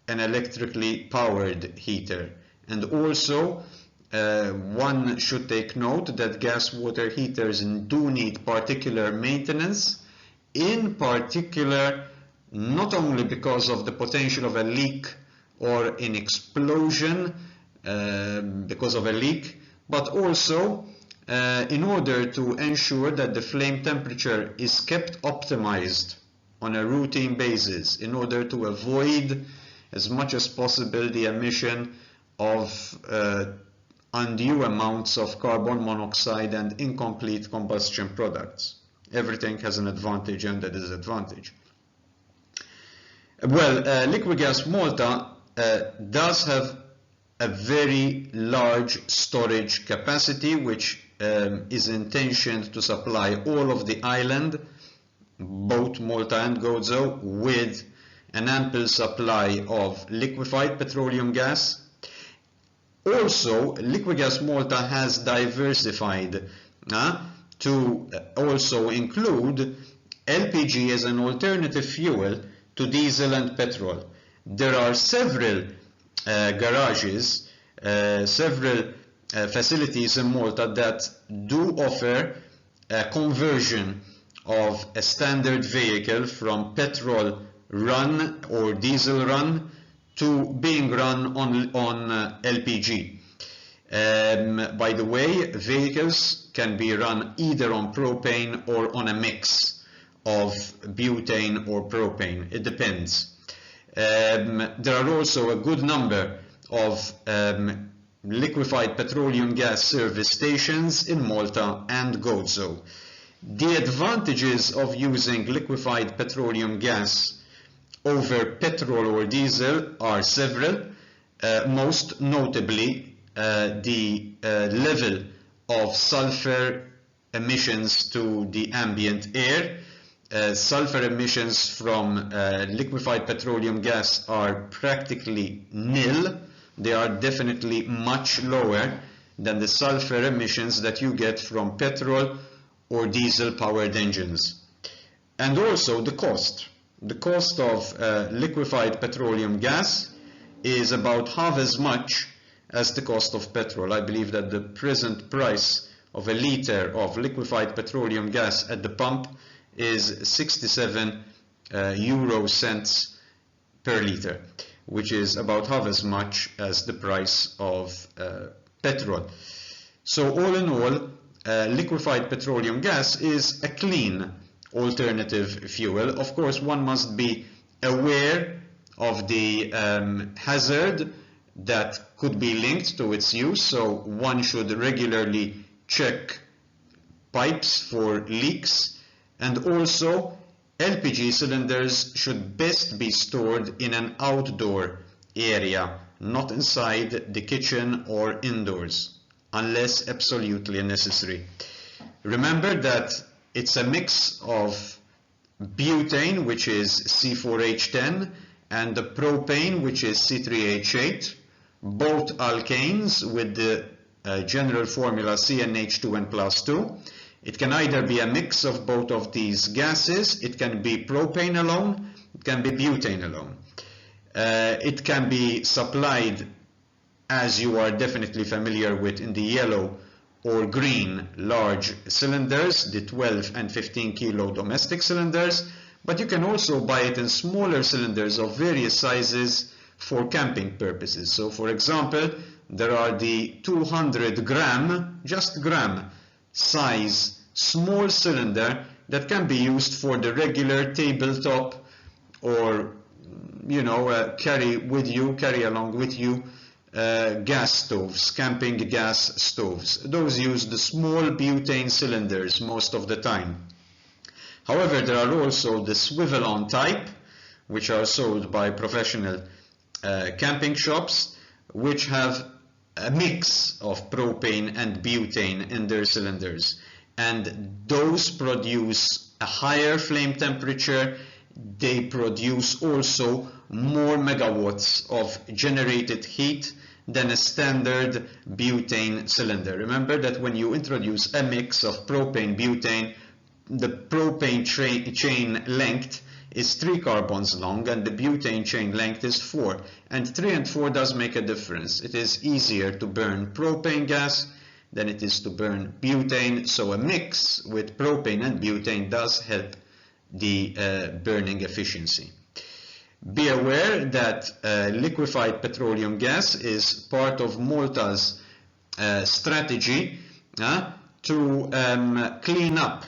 an electrically powered heater. And also, one should take note that gas water heaters do need particular maintenance, in particular not only because of the potential of a leak or an explosion because of a leak, but also in order to ensure that the flame temperature is kept optimized on a routine basis in order to avoid as much as possible the emission of undue amounts of carbon monoxide and incomplete combustion products. Everything has an advantage and a disadvantage. Well, Liquigas Malta does have a very large storage capacity, which is intentioned to supply all of the island, both Malta and Gozo, with an ample supply of liquefied petroleum gas. Also, Liquigas Malta has diversified to also include LPG as an alternative fuel to diesel and petrol. There are several garages, several facilities in Malta that do offer a conversion of a standard vehicle from petrol run or diesel run to being run on LPG. By the way, vehicles can be run either on propane or on a mix of butane or propane. It depends. There are also a good number of liquefied petroleum gas service stations in Malta and Gozo. The advantages of using liquefied petroleum gas over petrol or diesel are several, most notably the level of sulfur emissions to the ambient air. Sulfur emissions from liquefied petroleum gas are practically nil. They are definitely much lower than the sulfur emissions that you get from petrol or diesel powered engines. And also the cost. The cost of liquefied petroleum gas is about half as much as the cost of petrol. I believe that the present price of a litre of liquefied petroleum gas at the pump is 67 euro cents per litre, which is about half as much as the price of petrol. So all in all, liquefied petroleum gas is a clean alternative fuel. Of course, one must be aware of the hazard that could be linked to its use, so one should regularly check pipes for leaks, and also LPG cylinders should best be stored in an outdoor area, not inside the kitchen or indoors, unless absolutely necessary. Remember that it's a mix of butane, which is C4H10, and the propane, which is C3H8, both alkanes with the general formula CnH2n plus 2. It can either be a mix of both of these gases, it can be propane alone, it can be butane alone. It can be supplied as you are definitely familiar with in the yellow or green large cylinders, the 12 and 15 kilo domestic cylinders, but you can also buy it in smaller cylinders of various sizes for camping purposes. So for example, there are the 200 gram, just gram size small cylinder that can be used for the regular tabletop or carry along with you gas stoves, camping gas stoves. Those use the small butane cylinders most of the time. However, there are also the swivel-on type, which are sold by professional camping shops, which have a mix of propane and butane in their cylinders. And those produce a higher flame temperature. They produce also more megawatts of generated heat than a standard butane cylinder. Remember that when you introduce a mix of propane, butane, the propane chain length is 3 carbons long and the butane chain length is 4. And 3 and 4 does make a difference. It is easier to burn propane gas than it is to burn butane. So a mix with propane and butane does help the burning efficiency. Be aware that liquefied petroleum gas is part of Malta's strategy to clean up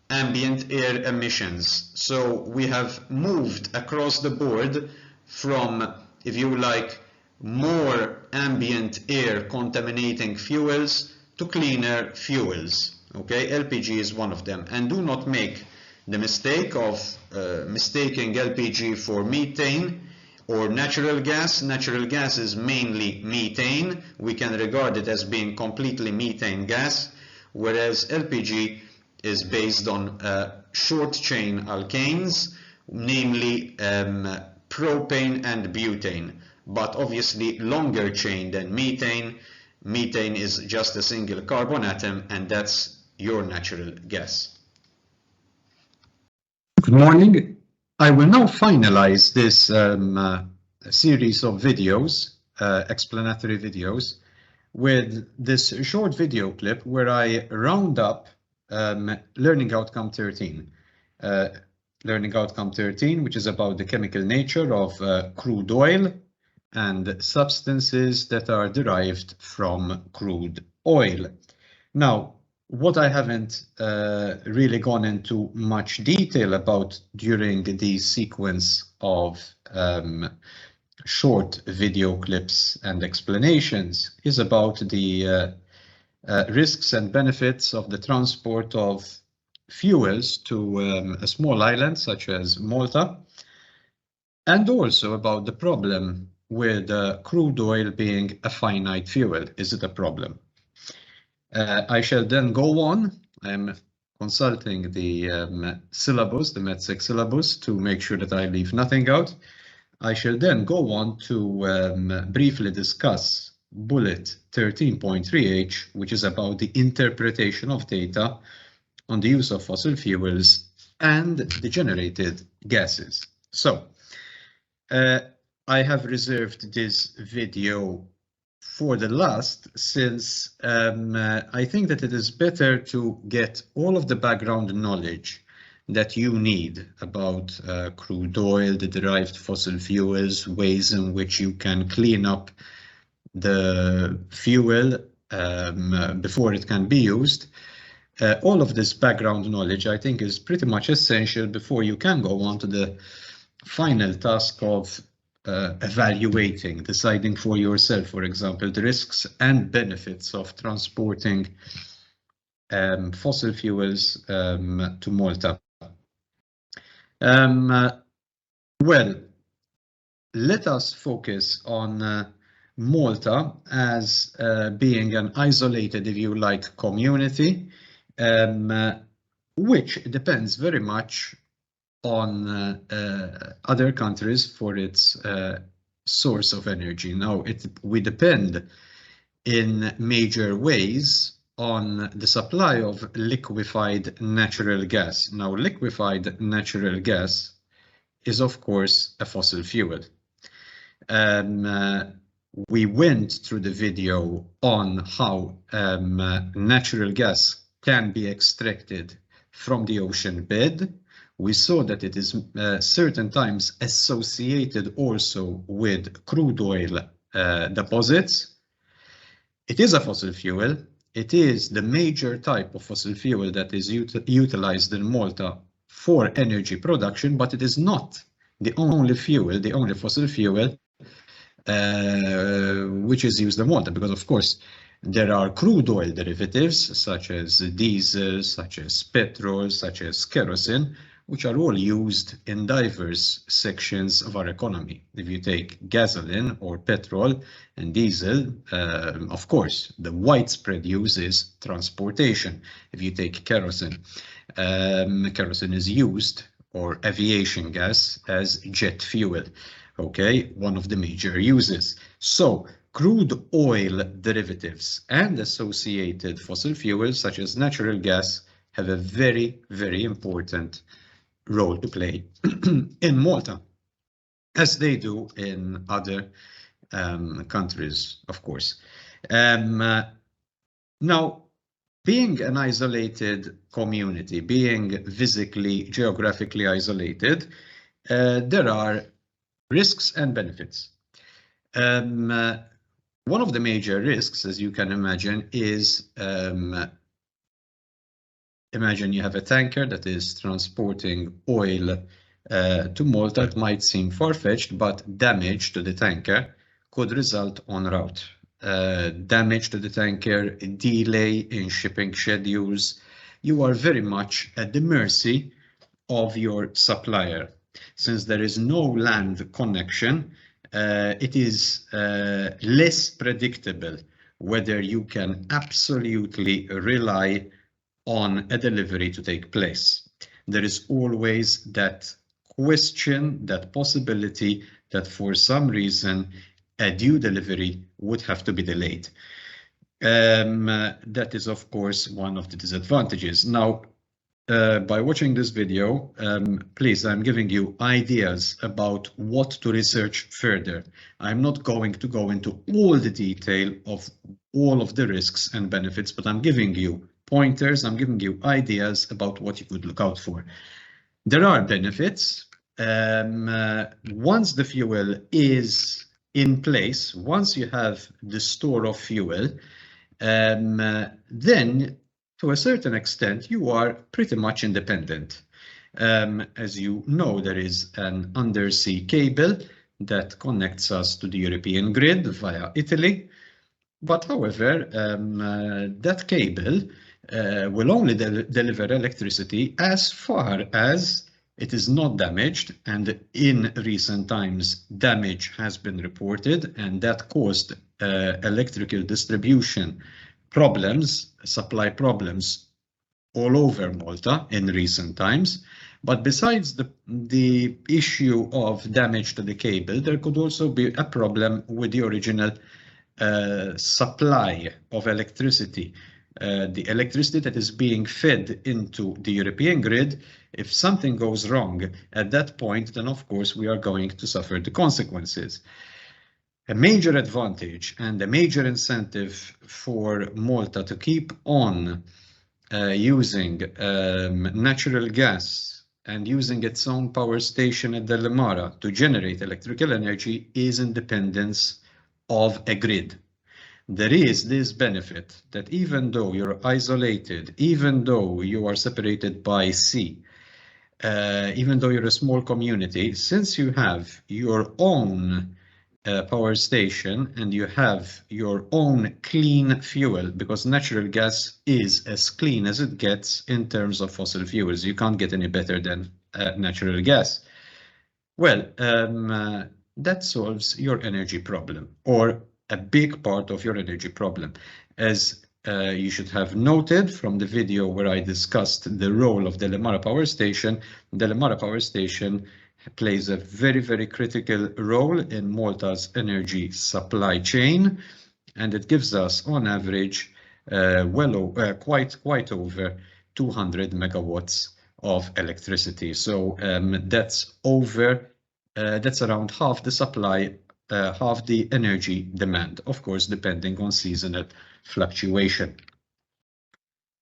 ambient air emissions. So we have moved across the board from, if you like, more ambient air contaminating fuels to cleaner fuels. Okay, LPG is one of them. And do not make the mistake of mistaking LPG for methane or natural gas. Natural gas is mainly methane. We can regard it as being completely methane gas, whereas LPG is based on short chain alkanes, namely propane and butane, but obviously longer chain than methane. Methane is just a single carbon atom, and that's your natural gas. Good morning. I will now finalize this series of videos, explanatory videos, with this short video clip where I round up Learning Outcome 13. Learning Outcome 13, which is about the chemical nature of crude oil and substances that are derived from crude oil. Now, what I haven't really gone into much detail about during the sequence of short video clips and explanations is about the risks and benefits of the transport of fuels to a small island such as Malta, and also about the problem with crude oil being a finite fuel. Is it a problem? I shall then go on. I'm consulting the syllabus, the MedSec syllabus, to make sure that I leave nothing out. I shall then go on to briefly discuss bullet 13.3h, which is about the interpretation of data on the use of fossil fuels and the generated gases. So, I have reserved this video for the last, since I think that it is better to get all of the background knowledge that you need about crude oil, the derived fossil fuels, ways in which you can clean up the fuel before it can be used. All of this background knowledge, I think, is pretty much essential before you can go on to the final task of evaluating, deciding for yourself, for example, the risks and benefits of transporting fossil fuels to Malta. Well, let us focus on Malta as being an isolated, if you like, community, which depends very much on other countries for its source of energy. Now, we depend in major ways on the supply of liquefied natural gas. Now, liquefied natural gas is, of course, a fossil fuel. we went through the video on how natural gas can be extracted from the ocean bed. We saw that it is certain times associated also with crude oil deposits. It is a fossil fuel. It is the major type of fossil fuel that is utilized in Malta for energy production, but it is not the only fuel, the only fossil fuel which is used in Malta, because of course there are crude oil derivatives such as diesel, such as petrol, such as kerosene, which are all used in diverse sections of our economy. If you take gasoline or petrol and diesel, of course, the widespread use is transportation. If you take kerosene, kerosene is used, or aviation gas, as jet fuel. Okay, one of the major uses. So crude oil derivatives and associated fossil fuels such as natural gas have a very, very important role to play in Malta, as they do in other countries, of course. Now, being an isolated community, being physically, geographically isolated, there are risks and benefits. One of the major risks, as you can imagine, is imagine you have a tanker that is transporting oil to Malta. It might seem far-fetched, but damage to the tanker could result en route. Damage to the tanker, delay in shipping schedules. You are very much at the mercy of your supplier. Since there is no land connection, it is less predictable whether you can absolutely rely on a delivery to take place. There is always that question, that possibility that for some reason a due delivery would have to be delayed. That is, of course, one of the disadvantages. Now, by watching this video, please, I'm giving you ideas about what to research further. I'm not going to go into all the detail of all of the risks and benefits, but I'm giving you pointers, I'm giving you ideas about what you could look out for. There are benefits. Once the fuel is in place, once you have the store of fuel, then to a certain extent, you are pretty much independent. As you know, there is an undersea cable that connects us to the European grid via Italy. But however, that cable will only deliver electricity as far as it is not damaged, and in recent times damage has been reported, and that caused electrical distribution problems, supply problems all over Malta in recent times. But besides the issue of damage to the cable, there could also be a problem with the original supply of electricity. The electricity that is being fed into the European grid. If something goes wrong at that point, then of course we are going to suffer the consequences. A major advantage and a major incentive for Malta to keep on using natural gas and using its own power station at Delimara to generate electrical energy is independence of a grid. There is this benefit that even though you're isolated, even though you are separated by sea, even though you're a small community, since you have your own power station and you have your own clean fuel, because natural gas is as clean as it gets in terms of fossil fuels. You can't get any better than natural gas. Well, that solves your energy problem, or a big part of your energy problem. As you should have noted from the video where I discussed the role of Delimara Power Station, Delimara Power Station plays a very, very critical role in Malta's energy supply chain, and it gives us on average quite over 200 megawatts of electricity. So that's around half the supply half the energy demand, of course, depending on seasonal fluctuation.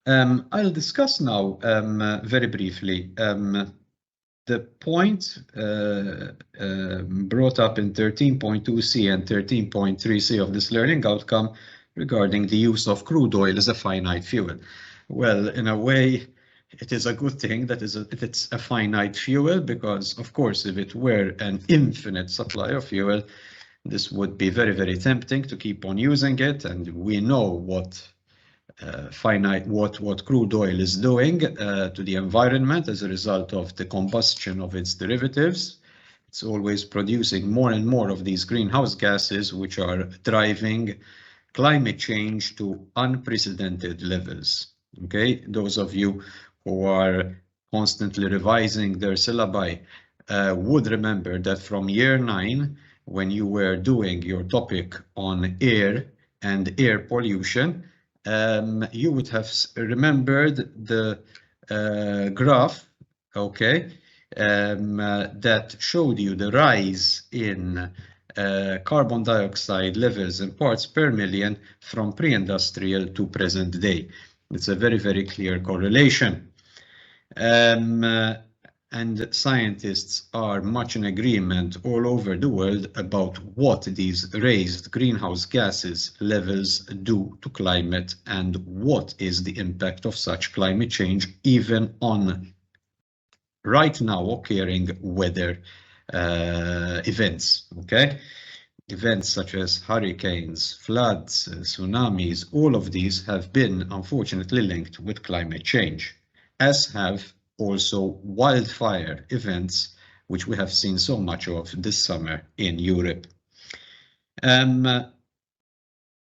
I'll discuss now very briefly the point brought up in 13.2c and 13.3c of this learning outcome regarding the use of crude oil as a finite fuel. Well, in a way, it is a good thing that it's a finite fuel, because, of course, if it were an infinite supply of fuel, this would be very, very tempting to keep on using it. And we know what crude oil is doing to the environment as a result of the combustion of its derivatives. It's always producing more and more of these greenhouse gases, which are driving climate change to unprecedented levels. Okay, those of you who are constantly revising their syllabi would remember that from year 9, when you were doing your topic on air and air pollution, you would have remembered the graph, okay, that showed you the rise in carbon dioxide levels in parts per million from pre-industrial to present day. It's a very, very clear correlation. And scientists are much in agreement all over the world about what these raised greenhouse gases levels do to climate and what is the impact of such climate change, even on right now occurring weather events, okay? Events such as hurricanes, floods, tsunamis, all of these have been unfortunately linked with climate change, as have also wildfire events, which we have seen so much of this summer in Europe. Well,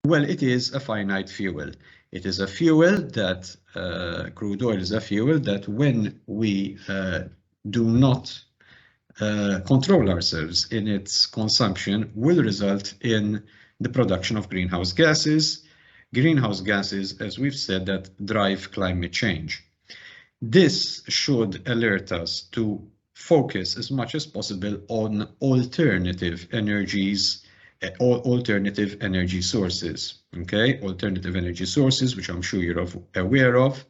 it is a finite fuel. It is a fuel that, crude oil is a fuel that when we do not control ourselves in its consumption will result in the production of greenhouse gases. Greenhouse gases, as we've said, that drive climate change. This should alert us to focus as much as possible on alternative energies, alternative energy sources, okay? Alternative energy sources, which I'm sure you're aware of.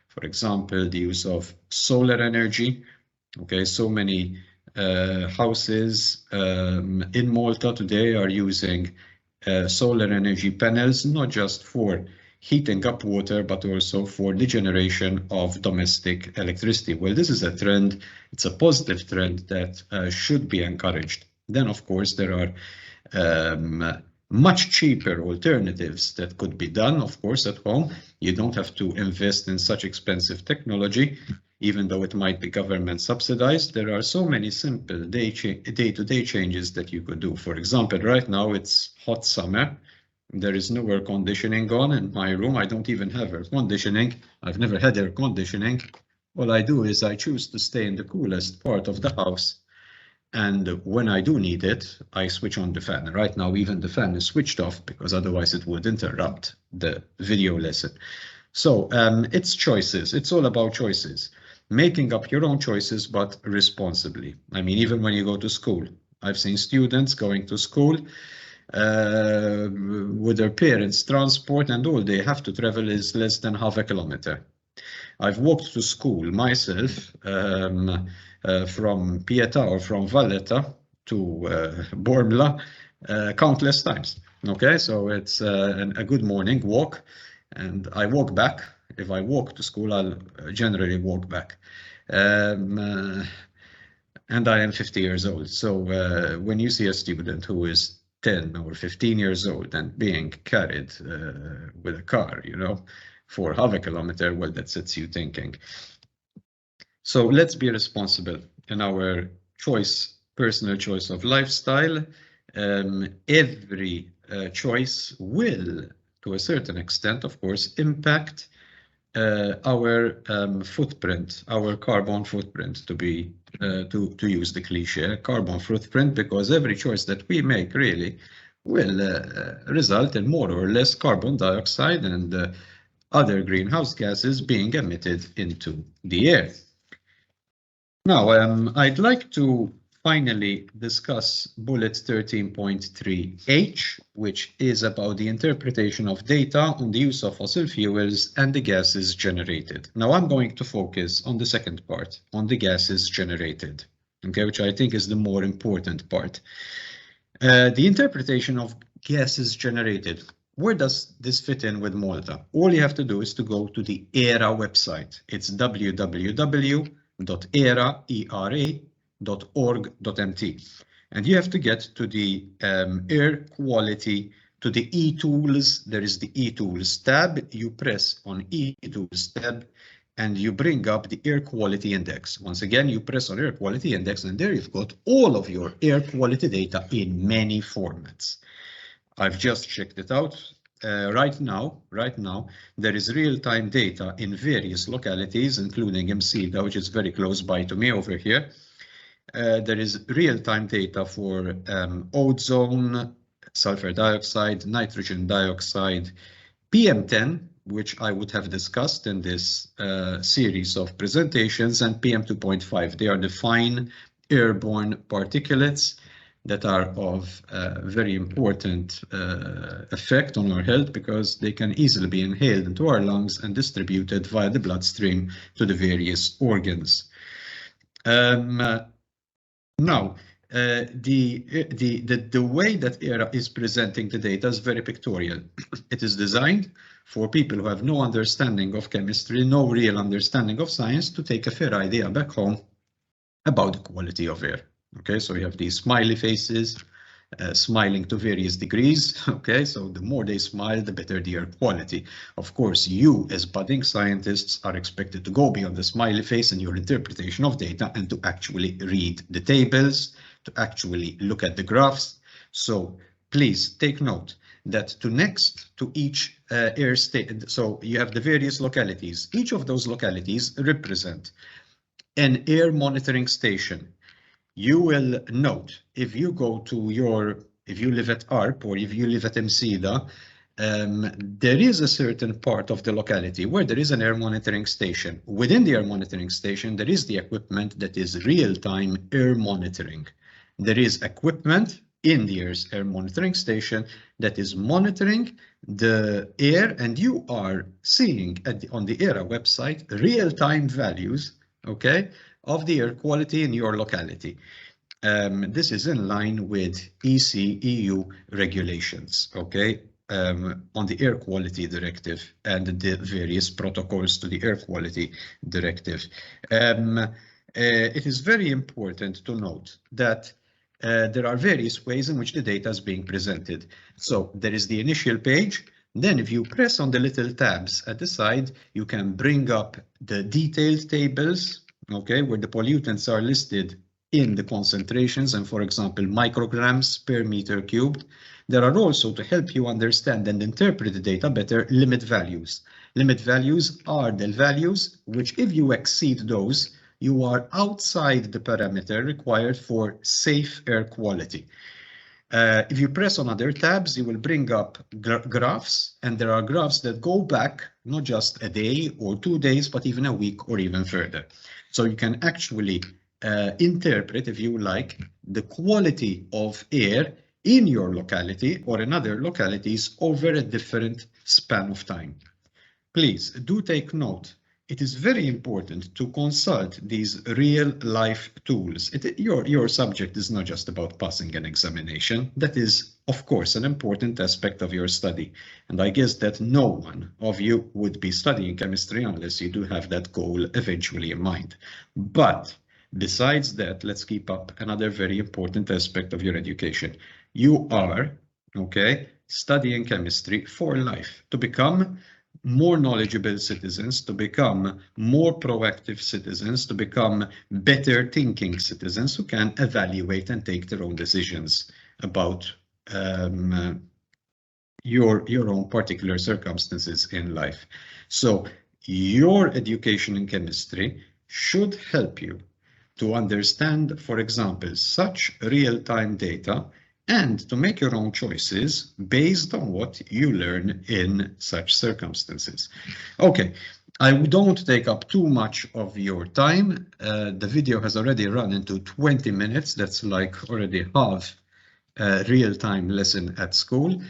For example, the use of solar energy, okay? So many houses in Malta today are using solar energy panels, not just for heating up water, but also for the generation of domestic electricity. Well, this is a trend. It's a positive trend that should be encouraged. Then, of course, there are much cheaper alternatives that could be done, of course, at home. You don't have to invest in such expensive technology, even though it might be government subsidized. There are so many simple day-to-day changes that you could do. For example, right now it's hot summer. There is no air conditioning on in my room. I don't even have air conditioning. I've never had air conditioning. All I do is I choose to stay in the coolest part of the house. And when I do need it, I switch on the fan. Right now, even the fan is switched off because otherwise it would interrupt the video lesson. So it's choices. It's all about choices. Making up your own choices, but responsibly. I mean, even when you go to school, I've seen students going to school with their parents' transport, and all they have to travel is less than half a kilometer. I've walked to school myself from Pieta or from Valletta to Bormla countless times. Okay, so it's a good morning walk, and I walk back. If I walk to school, I'll generally walk back. And I am 50 years old. So when you see a student who is 10 or 15 years old and being carried with a car, you know, for half a kilometer, well, that sets you thinking. So let's be responsible in our choice, personal choice of lifestyle. Every choice will, to a certain extent, of course, impact our footprint, our carbon footprint, to use the cliche, carbon footprint, because every choice that we make really will result in more or less carbon dioxide and other greenhouse gases being emitted into the air. Now, I'd like to finally discuss bullet 13.3H, which is about the interpretation of data on the use of fossil fuels and the gases generated. Now I'm going to focus on the second part, on the gases generated, okay, which I think is the more important part. The interpretation of gases generated. Where does this fit in with Malta? All you have to do is to go to the ERA website. It's www.era.org.mt. And you have to get to the air quality, to the e-tools. There is the e-tools tab. You press on e-tools tab and you bring up the air quality index. Once again, you press on air quality index and there you've got all of your air quality data in many formats. I've just checked it out. Right now, there is real-time data in various localities, including Msida, which is very close by to me over here. There is real-time data for ozone, sulfur dioxide, nitrogen dioxide, PM10, which I would have discussed in this series of presentations, and PM2.5. They are the fine airborne particulates that are of very important effect on our health because they can easily be inhaled into our lungs and distributed via the bloodstream to the various organs. Now, the way that ERA is presenting the data is very pictorial. It is designed for people who have no understanding of chemistry, no real understanding of science, to take a fair idea back home about the quality of air. Okay, so we have these smiley faces, smiling to various degrees. Okay, so the more they smile, the better the air quality. Of course, you as budding scientists are expected to go beyond the smiley face in your interpretation of data and to actually read the tables, to actually look at the graphs. So please take note that next to each air state, so you have the various localities. Each of those localities represent an air monitoring station. You will note if you go to if you live at ARP or if you live at Msida, there is a certain part of the locality where there is an air monitoring station. Within the air monitoring station, there is the equipment that is real-time air monitoring. There is equipment in the air monitoring station that is monitoring the air, and you are seeing on the ERA website real-time values, okay, of the air quality in your locality. This is in line with EU regulations, okay, on the air quality directive and the various protocols to the air quality directive. It is very important to note that there are various ways in which the data is being presented. So there is the initial page. Then if you press on the little tabs at the side, you can bring up the detailed tables, okay, where the pollutants are listed in the concentrations and, for example, micrograms per meter cubed. There are also, to help you understand and interpret the data better, limit values. Limit values are the values which, if you exceed those, you are outside the parameter required for safe air quality. If you press on other tabs, you will bring up graphs, and there are graphs that go back not just a day or 2 days, but even a week or even further. So you can actually interpret, if you like, the quality of air in your locality or in other localities over a different span of time. Please do take note. It is very important to consult these real-life tools. Your subject is not just about passing an examination. That is, of course, an important aspect of your study. And I guess that no one of you would be studying chemistry unless you do have that goal eventually in mind. But besides that, let's keep up another very important aspect of your education. You are, okay, studying chemistry for life, to become more knowledgeable citizens, to become more proactive citizens, to become better thinking citizens who can evaluate and take their own decisions about your own particular circumstances in life. So your education in chemistry should help you to understand, for example, such real-time data and to make your own choices based on what you learn in such circumstances. Okay, I don't take up too much of your time. The video has already run into 20 minutes. That's like already half a real-time lesson at school.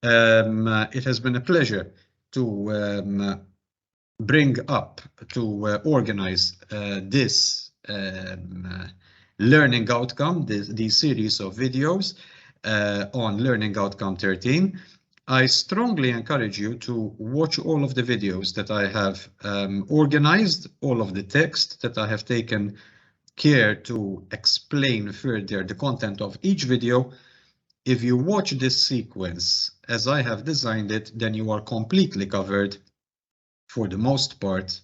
It has been a pleasure to bring up, to organize this learning outcome, these series of videos on Learning Outcome 13. I strongly encourage you to watch all of the videos that I have organized, all of the text that I have taken care to explain further the content of each video. If you watch this sequence as I have designed it, then you are completely covered for the most part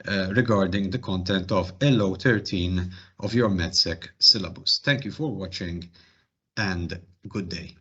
regarding the content of LO 13 of your MedSec syllabus. Thank you for watching and good day.